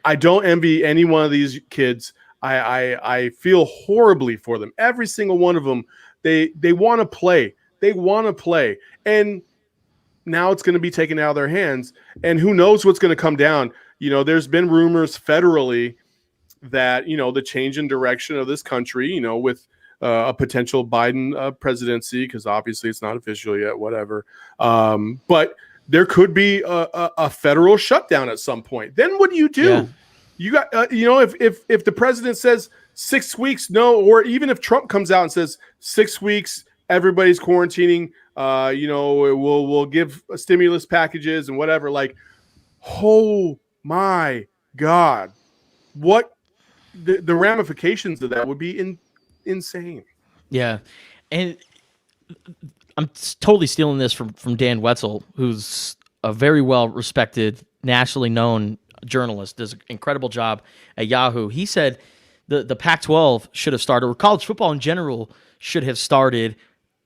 I don't envy any one of these kids. I feel horribly for them. Every single one of them. They want to play. They want to play. And now it's going to be taken out of their hands. And who knows what's going to come down. You know, there's been rumors federally that, you know, the change in direction of this country, you know, with a potential Biden presidency, because obviously it's not official yet, whatever. But there could be a federal shutdown at some point. Then what do you do? Yeah. You got, if the president says 6 weeks, no, or even if Trump comes out and says 6 weeks, everybody's quarantining, we'll give stimulus packages and whatever. Like, oh my God, what the ramifications of that would be insane. Yeah. And I'm totally stealing this from Dan Wetzel, who's a very well-respected, nationally known journalist, does an incredible job at Yahoo. He said the Pac-12 should have started, or college football in general should have started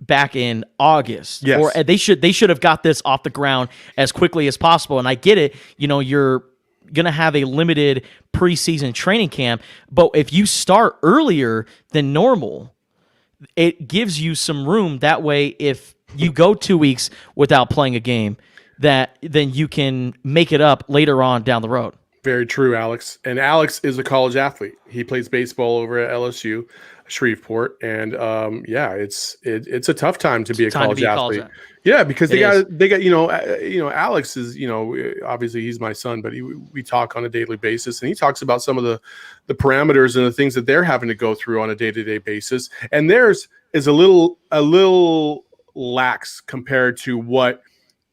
back in August. Yes. Or they should have got this off the ground as quickly as possible. And I get it, you're going to have a limited preseason training camp, but if you start earlier than normal, it gives you some room. That way, if you go 2 weeks without playing a game, then you can make it up later on down the road. Very true, Alex. And Alex is a college athlete. He plays baseball over at LSU, Shreveport, and it's a tough time to be a college athlete. Yeah, because they got Alex is, obviously he's my son, but we talk on a daily basis, and he talks about some of the parameters and the things that they're having to go through on a day-to-day basis, and theirs is a little lax compared to what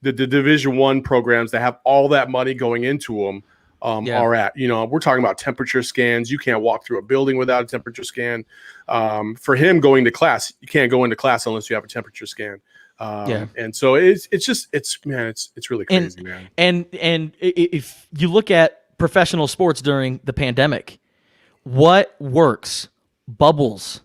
the Division I programs that have all that money going into them are at. You know, we're talking about temperature scans. You can't walk through a building without a temperature scan. For him going to class, you can't go into class unless you have a temperature scan. And so it's really crazy, man. And if you look at professional sports during the pandemic, what works? Bubbles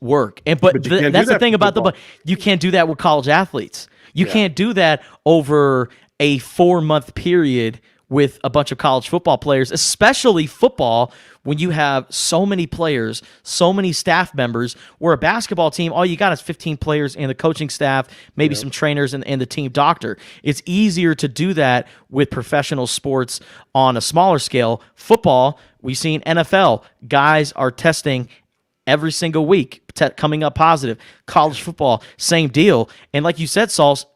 work. But that's the thing about you can't do that with college athletes. You can't do that over a 4-month period with a bunch of college football players, especially football, when you have so many players, so many staff members. Where a basketball team, all you got is 15 players and the coaching staff, maybe some trainers and the team doctor. It's easier to do that with professional sports on a smaller scale. Football, we've seen NFL, guys are testing every single week, coming up positive. College football, same deal. And like you said, Sauls,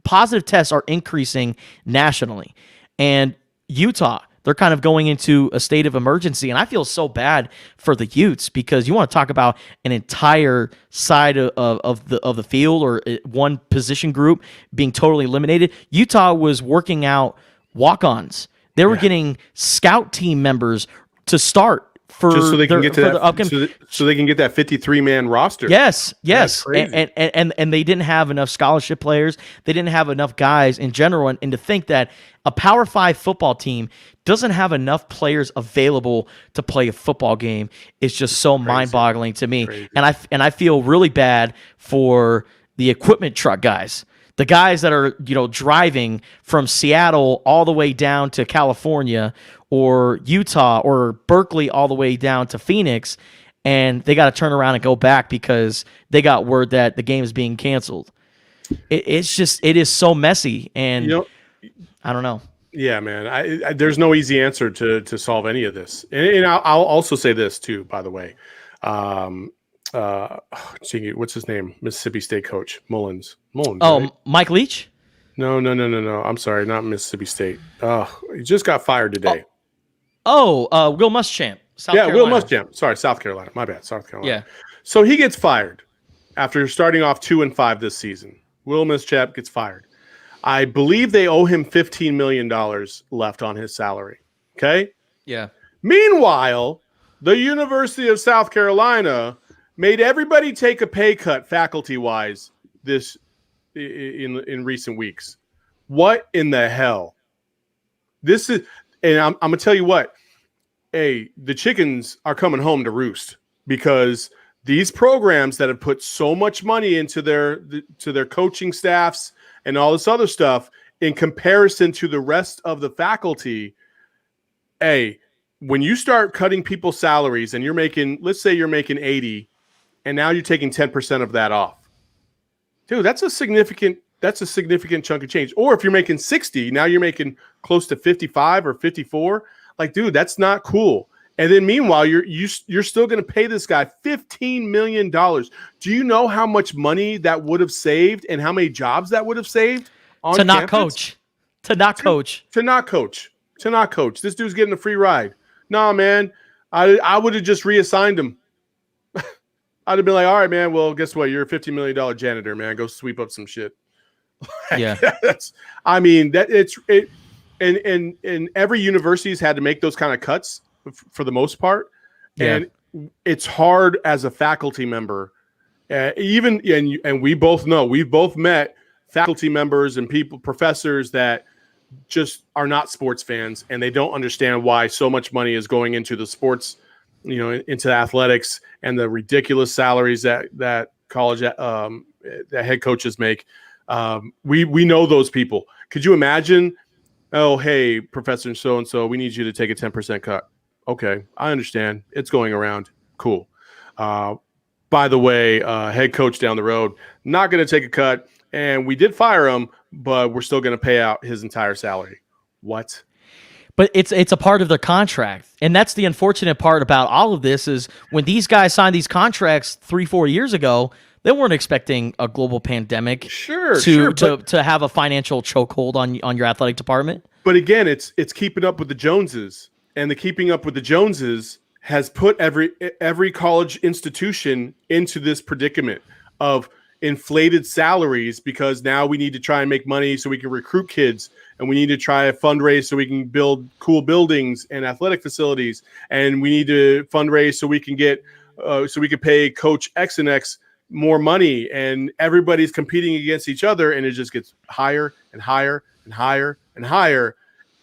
positive tests are increasing nationally. And Utah, they're kind of going into a state of emergency. And I feel so bad for the Utes, because you want to talk about an entire side of the field, or one position group being totally eliminated. Utah was working out walk-ons. They were getting scout team members to start for just so they can get to that upcoming, so they can get that 53-man roster. Yes. And they didn't have enough scholarship players. They didn't have enough guys in general. And to think that a Power 5 football team doesn't have enough players available to play a football game is just so mind-boggling to me. Crazy. And I feel really bad for the equipment truck guys. The guys that are, driving from Seattle all the way down to California, or Utah, or Berkeley all the way down to Phoenix, and they got to turn around and go back because they got word that the game is being canceled. It is so messy, and I don't know. Yeah, man. There's no easy answer to solve any of this. And I'll also say this too, by the way. What's his name? Mississippi State coach Mullins. Oh, right? Mike Leach? No. I'm sorry, not Mississippi State. He just got fired today. Will Muschamp. South Carolina. Will Muschamp. Sorry, South Carolina. My bad, South Carolina. Yeah. So he gets fired after starting off 2-5 this season. Will Muschamp gets fired. I believe they owe him $15 million left on his salary. Okay. Yeah. Meanwhile, the University of South Carolina made everybody take a pay cut faculty-wise in recent weeks. What in the hell? This is, and I'm gonna tell you what. Hey, the chickens are coming home to roost, because these programs that have put so much money into their coaching staffs and all this other stuff, in comparison to the rest of the faculty, when you start cutting people's salaries and let's say you're making 80, and now you're taking 10% of that off. Dude, that's a significant chunk of change. Or if you're making 60, now you're making close to 55 or 54. Like, dude, that's not cool. And then meanwhile, you're still going to pay this guy $15 million. Do you know how much money that would have saved, and how many jobs that would have saved on to not campus? To not coach. This dude's getting a free ride. Nah, man, I would have just reassigned him. I'd have been like, all right, man, well, guess what? You're a $50 million janitor, man. Go sweep up some shit. Yeah. And every university's had to make those kind of cuts for the most part. Yeah. And it's hard as a faculty member. And we both know, we've both met faculty members and professors that just are not sports fans, and they don't understand why so much money is going into the sports, into athletics, and the ridiculous salaries that college that head coaches make. We know those people. Could you imagine? Oh, hey, Professor so-and-so, we need you to take a 10% cut. Okay, I understand. It's going around. Cool. By the way, head coach down the road, not going to take a cut, and we did fire him, but we're still going to pay out his entire salary. What? But it's a part of their contract. And that's the unfortunate part about all of this, is when these guys signed these contracts 3-4 years ago, they weren't expecting a global pandemic to have a financial chokehold on your athletic department. But again, it's keeping up with the Joneses, and the keeping up with the Joneses has put every college institution into this predicament of, inflated salaries because now we need to try and make money so we can recruit kids, and we need to try to fundraise so we can build cool buildings and athletic facilities, and we need to fundraise so we can get so we can pay Coach X and X more money, and everybody's competing against each other, and it just gets higher and higher and higher and higher.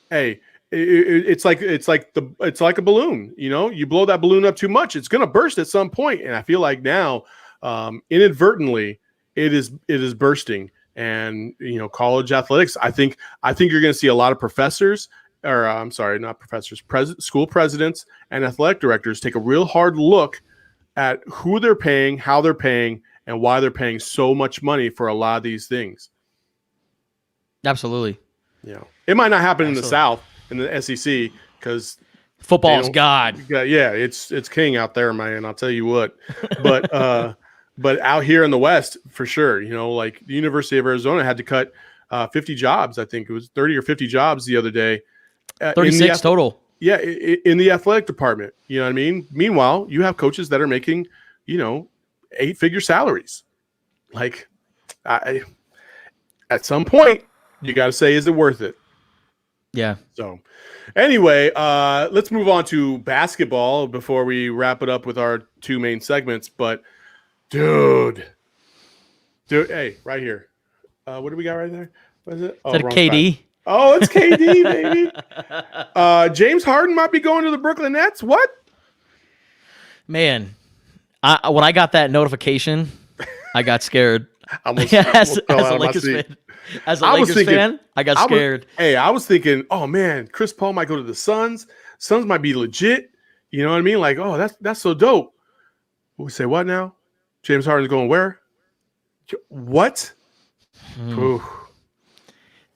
Hey, it's like a balloon. You blow that balloon up too much, it's going to burst at some point. And I feel like now, inadvertently, it is bursting. And college athletics, I think you're going to see a lot of professors, or I'm sorry, not professors, school presidents and athletic directors take a real hard look at who they're paying, how they're paying, and why they're paying so much money for a lot of these things. Absolutely. It might not happen in the South, in the SEC, because football is God. Yeah, it's king out there, man. I'll tell you what. But but out here in the West, for sure, like the University of Arizona had to cut 50 jobs. I think it was 30 or 50 jobs the other day. 36 total. Yeah, in the athletic department. You know what I mean? Meanwhile, you have coaches that are making, 8-figure salaries. Like, at some point, you got to say, is it worth it? Yeah. So, anyway, let's move on to basketball before we wrap it up with our two main segments. But, dude, hey, right here. What do we got right there? What is it? Is that a KD? Side. Oh, it's KD, baby. James Harden might be going to the Brooklyn Nets. What? Man, when I got that notification, I got scared. As a Lakers fan, I got scared. I was thinking, oh man, Chris Paul might go to the Suns. Suns might be legit. You know what I mean? Like, oh, that's so dope. We say what now? James Harden's going where? What?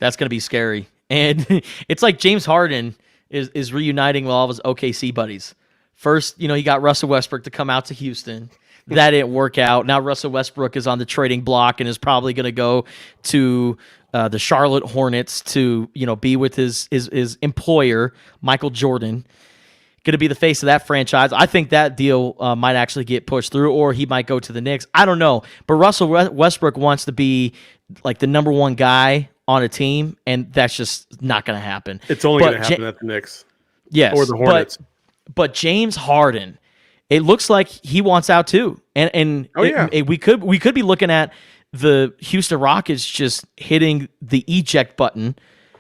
That's going to be scary. And it's like James Harden is reuniting with all of his OKC buddies. First, he got Russell Westbrook to come out to Houston. That didn't work out. Now Russell Westbrook is on the trading block and is probably going to go to the Charlotte Hornets to be with his employer, Michael Jordan. Going to be the face of that franchise. I think that deal might actually get pushed through, or he might go to the Knicks. I don't know. But Russell Westbrook wants to be like the number one guy on a team, and that's just not going to happen. It's only going to happen at the Knicks. Yes. Or the Hornets. But James Harden, it looks like he wants out too. And we could be looking at the Houston Rockets just hitting the eject button.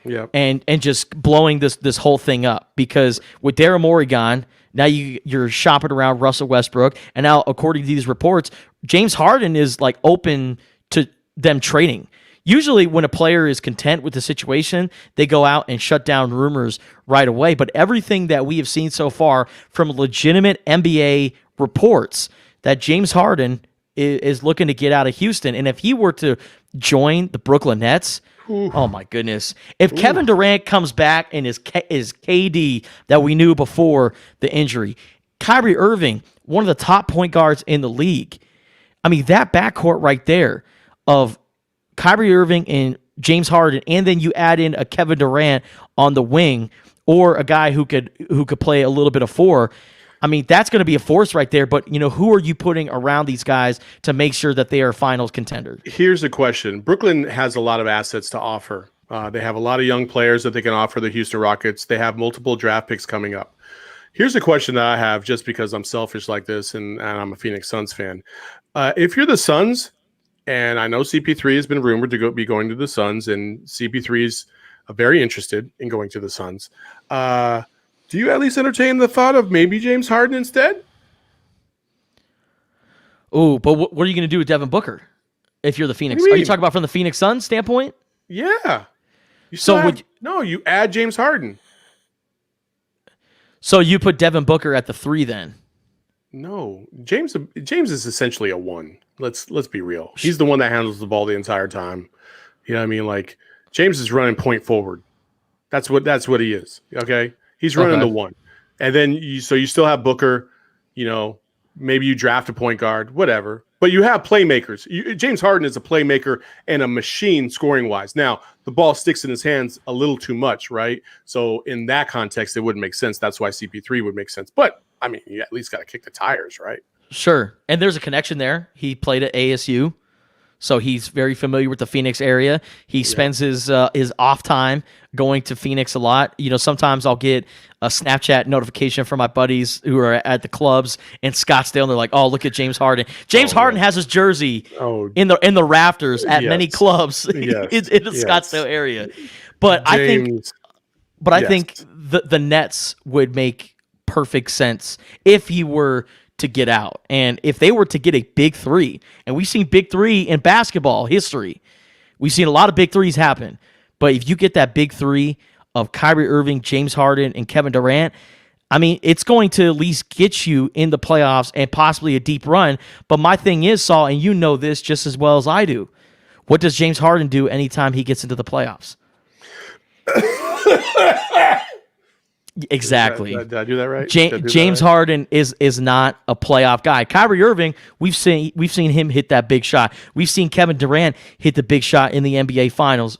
Yep. And just blowing this whole thing up, because with Daryl Morey gone, now you're shopping around Russell Westbrook, and now according to these reports, James Harden is like open to them trading. Usually when a player is content with the situation, they go out and shut down rumors right away. But everything that we have seen so far from legitimate NBA reports that James Harden is looking to get out of Houston, and if he were to join the Brooklyn Nets. Oh my goodness! If Kevin Durant comes back and is KD that we knew before the injury, Kyrie Irving, one of the top point guards in the league. I mean, that backcourt right there of Kyrie Irving and James Harden, and then you add in a Kevin Durant on the wing, or a guy who could play a little bit of four. I mean, that's going to be a force right there, but who are you putting around these guys to make sure that they are finals contenders? Here's the question. Brooklyn has a lot of assets to offer. They have a lot of young players that they can offer the Houston Rockets. They have multiple draft picks coming up. Here's a question that I have, just because I'm selfish like this and I'm a Phoenix Suns fan. If you're the Suns, and I know CP3 has been rumored to be going to the Suns, and CP3 is very interested in going to the Suns, do you at least entertain the thought of maybe James Harden instead? Oh, but what are you going to do with Devin Booker if you're the Phoenix? Are you talking about from the Phoenix Suns standpoint? Yeah. You add James Harden. So you put Devin Booker at the 3 then? No, James is essentially a 1. Let's be real. He's the one that handles the ball the entire time. You know what I mean? Like, James is running point forward. That's what he is. Okay. He's running the 1. And then you still have Booker, maybe you draft a point guard, whatever. But you have playmakers. James Harden is a playmaker and a machine scoring-wise. Now, the ball sticks in his hands a little too much, right? So in that context, it wouldn't make sense. That's why CP3 would make sense. But, I mean, you at least got to kick the tires, right? Sure. And there's a connection there. He played at ASU. so he's very familiar with the Phoenix area. He spends his off time going to Phoenix a lot. Sometimes I'll get a Snapchat notification from my buddies who are at the clubs in Scottsdale, and they're like, "Oh, look at James Harden." James Harden has his jersey in the rafters at many clubs in the Scottsdale area. But James, I think the Nets would make perfect sense if he were to get out, and if they were to get a big three. And we've seen big three in basketball history. We've seen a lot of big threes happen. But if you get that big three of Kyrie Irving, James Harden, and Kevin Durant, I mean, it's going to at least get you in the playoffs and possibly a deep run. But my thing is, Saul, and you know this just as well as I do, what does James Harden do anytime he gets into the playoffs? Exactly. Did I do that right? James Harden is not a playoff guy. Kyrie Irving, we've seen him hit that big shot. We've seen Kevin Durant hit the big shot in the NBA Finals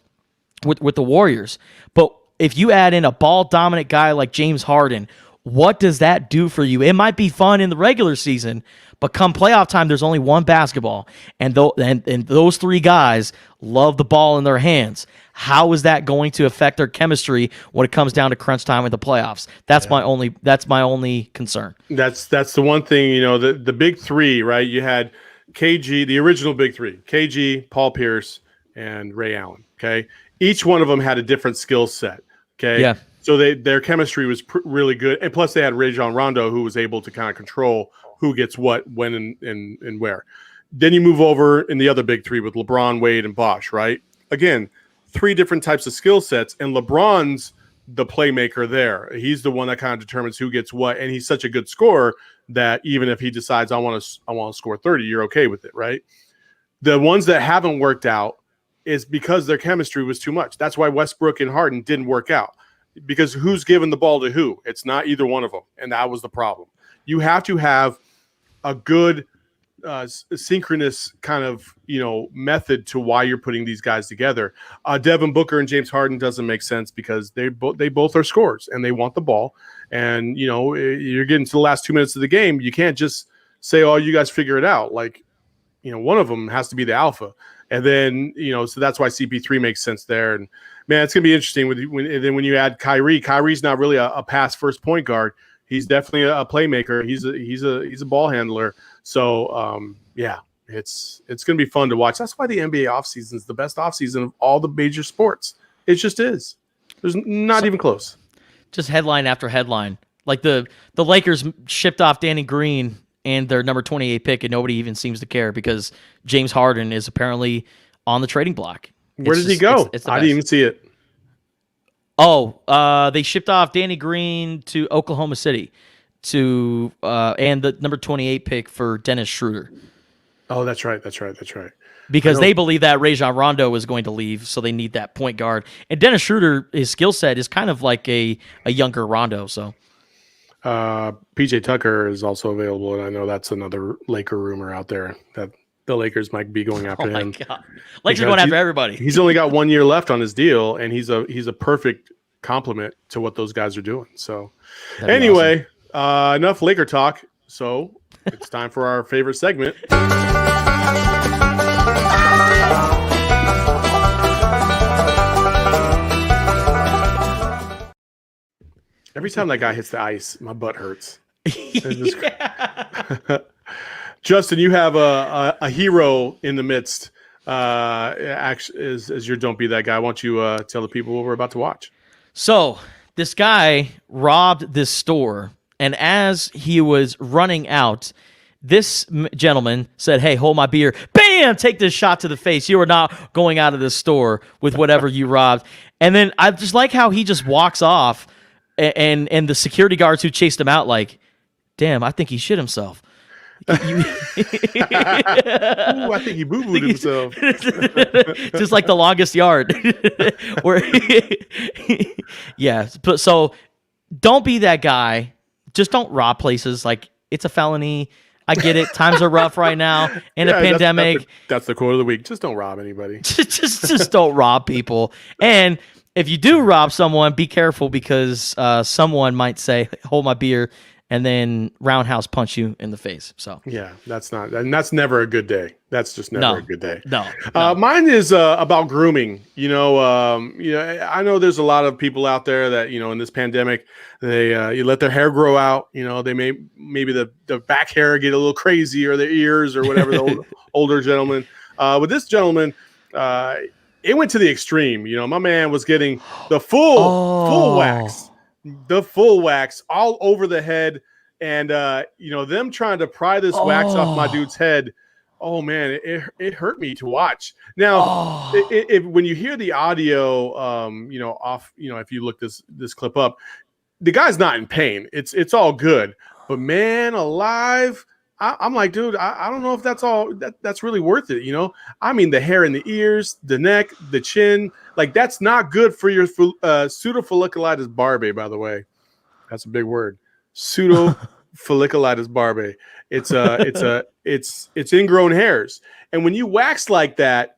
with the Warriors. But if you add in a ball dominant guy like James Harden, what does that do for you? It might be fun in the regular season, but come playoff time, there's only one basketball, and those three guys love the ball in their hands. How is that going to affect their chemistry when it comes down to crunch time in the playoffs? That's my only concern. That's the one thing, the big three, right? You had KG, the original big three, KG, Paul Pierce, and Ray Allen. Okay, each one of them had a different skill set. Okay, yeah. So their chemistry was really good, and plus they had Rajon Rondo, who was able to kind of control who gets what, when, and where. Then you move over in the other big three with LeBron, Wade, and Bosh, right? Again, three different types of skill sets, and LeBron's the playmaker there. He's the one that kind of determines who gets what, and he's such a good scorer that even if he decides I want to score 30, you're okay with it, right? The ones that haven't worked out is because their chemistry was too much. That's why Westbrook and Harden didn't work out, because who's giving the ball to who? It's not either one of them, and that was the problem. You have to have a good synchronous kind of method to why you're putting these guys together. Devin Booker and James Harden doesn't make sense because they both are scorers and they want the ball. And you're getting to the last 2 minutes of the game. You can't just say, "Oh, you guys figure it out." Like, one of them has to be the alpha. And then so that's why CP3 makes sense there. And man, it's gonna be interesting when you add Kyrie. Kyrie's not really a pass first point guard. He's definitely a playmaker. He's a ball handler. So it's going to be fun to watch. That's why the NBA offseason is the best offseason of all the major sports. It just is. There's not even close. Just headline after headline. Like the Lakers shipped off Danny Green and their number 28 pick, and nobody even seems to care because James Harden is apparently on the trading block. Where did he go? I didn't even see it. Oh, they shipped off Danny Green to Oklahoma City and the number 28 pick for Dennis Schroeder. Oh, that's right. Because they believe that Rajon Rondo is going to leave, so they need that point guard. And Dennis Schroeder, his skill set is kind of like a younger Rondo. So, PJ Tucker is also available, and I know that's another Laker rumor out there that the Lakers might be going after him. Oh my God, Lakers are going after everybody. He's only got 1 year left on his deal, and he's a perfect complement to what those guys are doing. So, anyway, awesome. Enough Laker talk. So it's time for our favorite segment. Every time that guy hits the ice, my butt hurts. Justin, you have a hero in the midst. As your Don't Be That Guy. Why don't you tell the people what we're about to watch? So this guy robbed this store, and as he was running out, this gentleman said, "Hey, hold my beer." Bam! Take this shot to the face. You are not going out of this store with whatever you robbed. And then I just like how he just walks off, and the security guards who chased him out like, "Damn, I think he shit himself." Ooh, I think he boo-booed himself. Just like The Longest Yard. Yeah. So don't be that guy. Just don't rob places. Like, it's a felony. I get it. Times are rough right now in a pandemic. That's the quote of the week. Just don't rob anybody. just don't rob people. And if you do rob someone, be careful because someone might say, "Hold my beer," and then roundhouse punch you in the face. So yeah, that's never a good day. That's just never a good day. No. Mine is about grooming. I know there's a lot of people out there that, in this pandemic, they you let their hair grow out. They maybe the back hair get a little crazy, or their ears, or whatever. The older gentleman. With this gentleman, it went to the extreme. My man was getting the full wax, all over the head, and them trying to pry this wax off my dude's head. Oh man, it hurt me to watch. Now, when you hear the audio, if you look this clip up, the guy's not in pain. It's all good. But man, alive, I'm like, dude, I don't know if that's really worth it. I mean, the hair in the ears, the neck, the chin, like that's not good for your pseudofolliculitis barbae. By the way, that's a big word. Pseudofolliculitis barbae. It's ingrown hairs, and when you wax like that,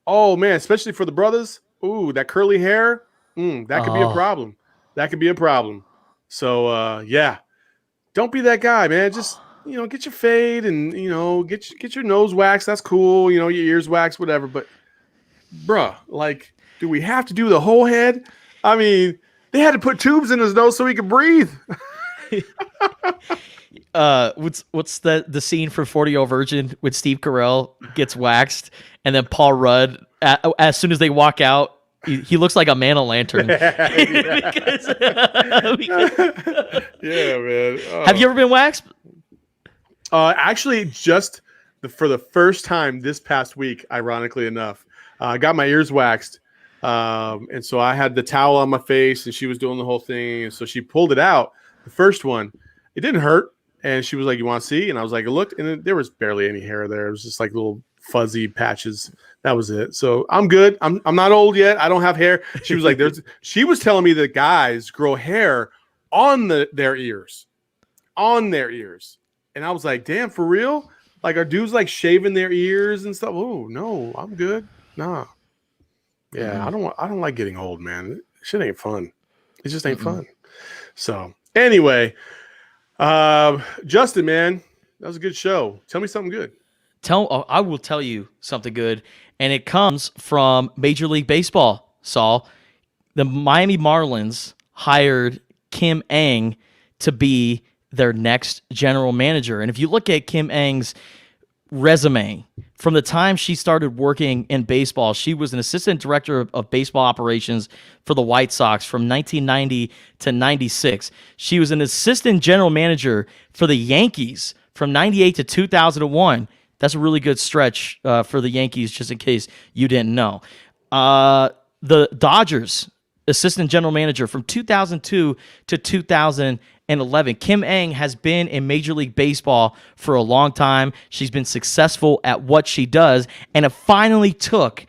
oh man, especially for the brothers, ooh, that curly hair, that could be a problem. That could be a problem. So yeah, don't be that guy, man. Just get your fade and get your nose waxed. That's cool. Your ears waxed, whatever. But bruh, like, do we have to do the whole head? I mean, they had to put tubes in his nose so he could breathe. What's the scene from 40-Year-Old Virgin when Steve Carell gets waxed, and then Paul Rudd, as soon as they walk out, he looks like a man of lantern. because, yeah, man. Oh. Have you ever been waxed? Actually, just for the first time this past week, ironically enough, I got my ears waxed. And so I had the towel on my face, and she was doing the whole thing. And so she pulled it out, the first one. It didn't hurt. And she was like, "You want to see?" And I was like, "I looked," and there was barely any hair there. It was just like little fuzzy patches. That was it. So I'm good. I'm not old yet. I don't have hair. She was like, she was telling me that guys grow hair on their ears. And I was like, damn, for real? Like, are dudes like shaving their ears and stuff? Oh no, I'm good. Nah. Yeah, I don't like getting old, man. Shit ain't fun. It just ain't fun. So anyway, Justin, man, that was a good show. Tell me something good. I will tell you something good, and it comes from Major League Baseball, Saul. The Miami Marlins hired Kim Ng to be their next general manager. And if you look at Kim Ng's resume, from the time she started working in baseball, she was an assistant director of baseball operations for the White Sox from 1990 to 96. She was an assistant general manager for the Yankees from 98 to 2001. That's a really good stretch for the Yankees, just in case you didn't know. The Dodgers assistant general manager from 2002 to 2011. Kim Ng has been in Major League Baseball for a long time. She's been successful at what she does, and it finally took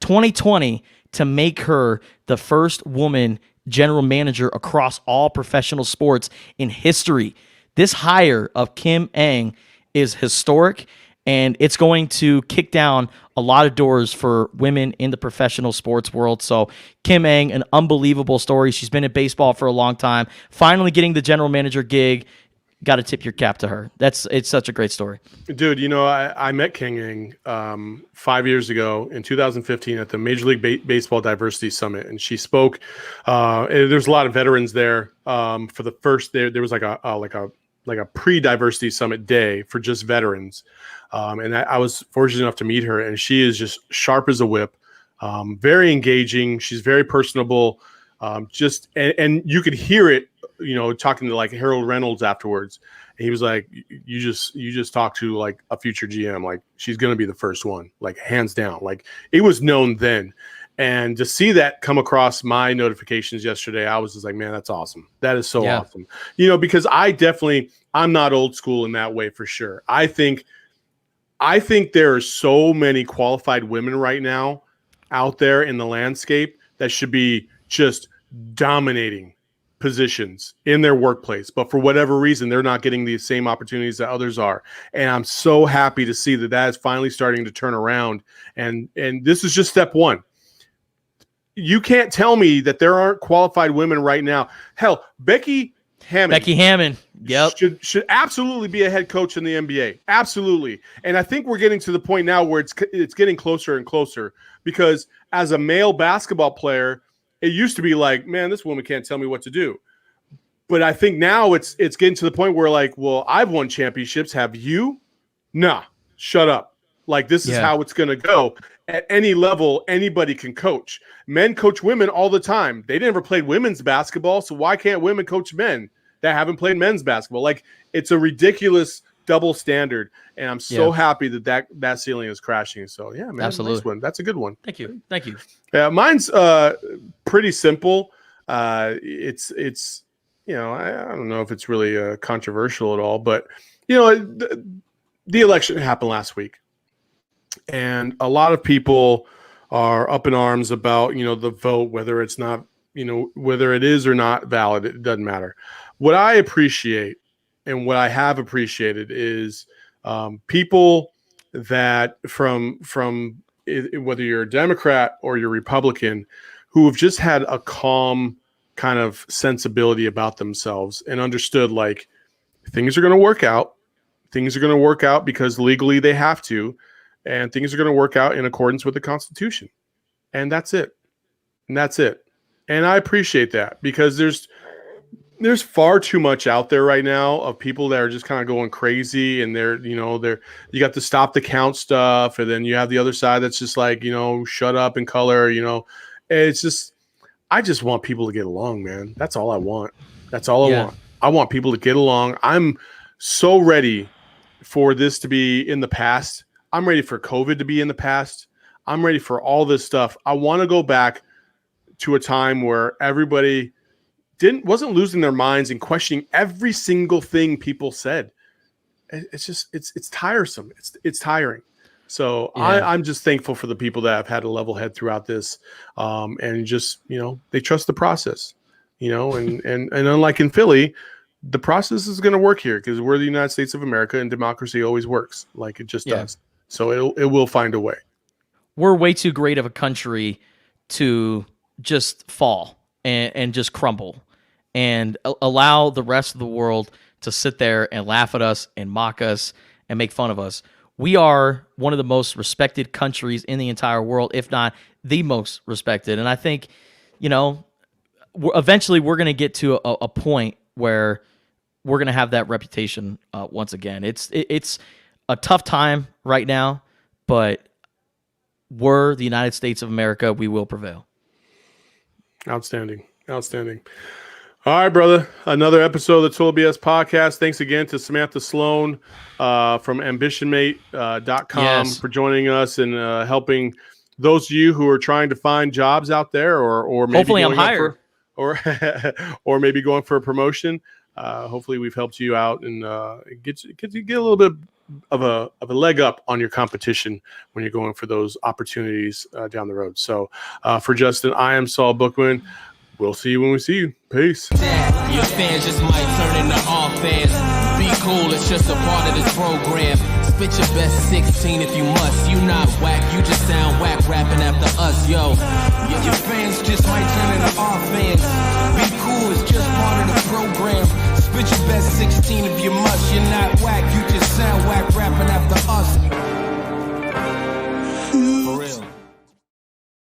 2020 to make her the first woman general manager across all professional sports in history. This hire of Kim Ng is historic, and it's going to kick down a lot of doors for women in the professional sports world. So Kim Ng, an unbelievable story. She's been in baseball for a long time. Finally getting the general manager gig. Got to tip your cap to her. It's such a great story. Dude, I met Kim Ng 5 years ago in 2015 at the Major League Baseball Diversity Summit, and she spoke. There's a lot of veterans there. For the first, there was like a pre-diversity summit day for just veterans. And I was fortunate enough to meet her, and she is just sharp as a whip, very engaging. She's very personable. And you could hear it, talking to like Harold Reynolds afterwards. And he was like, you just talked to like a future GM. Like, she's going to be the first one, like hands down. Like, it was known then. And to see that come across my notifications yesterday, I was just like, man, that's awesome. That is so awesome. Because I'm not old school in that way for sure. I think there are so many qualified women right now out there in the landscape that should be just dominating positions in their workplace. But for whatever reason, they're not getting the same opportunities that others are. And I'm so happy to see that is finally starting to turn around. And this is just step one. You can't tell me that there aren't qualified women right now. Hell, Becky Becky Hammond. Yep. Should absolutely be a head coach in the NBA. Absolutely. And I think we're getting to the point now where it's getting closer and closer, because as a male basketball player, it used to be like, man, this woman can't tell me what to do. But I think now it's getting to the point where, like, well, I've won championships. Have you? Nah, shut up. Like, this is how it's going to go. At any level, anybody can coach. Men coach women all the time. They never played women's basketball, so why can't women coach men that haven't played men's basketball? Like, it's a ridiculous double standard, and I'm so happy that ceiling is crashing. So, yeah, man, absolutely. Nice one. That's a good one. Thank you. Thank you. Yeah, mine's pretty simple. It's you know, I don't know if it's really controversial at all, but, you know, the election happened last week. And a lot of people are up in arms about, you know, the vote, whether it's not, you know, whether it is or not valid, it doesn't matter. What I appreciate and what I have appreciated is people that from whether you're a Democrat or you're Republican, who have just had a calm kind of sensibility about themselves and understood, like, things are going to work out. Things are going to work out because legally they have to. And things are going to work out in accordance with the Constitution. And that's it. And that's it. And I appreciate that, because there's far too much out there right now of people that are just kind of going crazy, and you got the stop the count stuff, and then you have the other side that's just like, you know, shut up and color, you know. It's just, I just want people to get along, man. That's all I want. That's all I want. I want people to get along. I'm so ready for this to be in the past. I'm ready for COVID to be in the past. I'm ready for all this stuff. I want to go back to a time where everybody wasn't losing their minds and questioning every single thing people said. It's just, it's tiresome. It's tiring. So I'm just thankful for the people that have had a level head throughout this, and just, you know, they trust the process, you know, and unlike in Philly, the process is going to work here because we're the United States of America, and democracy always works like it just does. So it will find a way. We're way too great of a country to just fall and just crumble and allow the rest of the world to sit there and laugh at us and mock us and make fun of us. We are one of the most respected countries in the entire world, if not the most respected. And I think, you know, eventually we're going to get to a point where we're going to have that reputation once again. It's a tough time right now, but we're the United States of America. We will prevail. Outstanding. All right, brother. Another episode of the Total BS podcast. Thanks again to Samantha Sloane from ambitionmate.com for joining us and helping those of you who are trying to find jobs out there, or maybe hopefully I'm hired, or maybe going for a promotion. Hopefully we've helped you out and get a little bit of a leg up on your competition when you're going for those opportunities down the road. So for Justin, I am Saul Bookman. We'll see you when we see you. Peace. Your fans just might turn into all fans. Be cool, it's just a part of this program. Spit your best 16 if you must. You not whack, you just sound whack rapping after us, yo. Your fans just might turn into all fans. Be cool, it's just part of the program. Spit your best 16 if you must.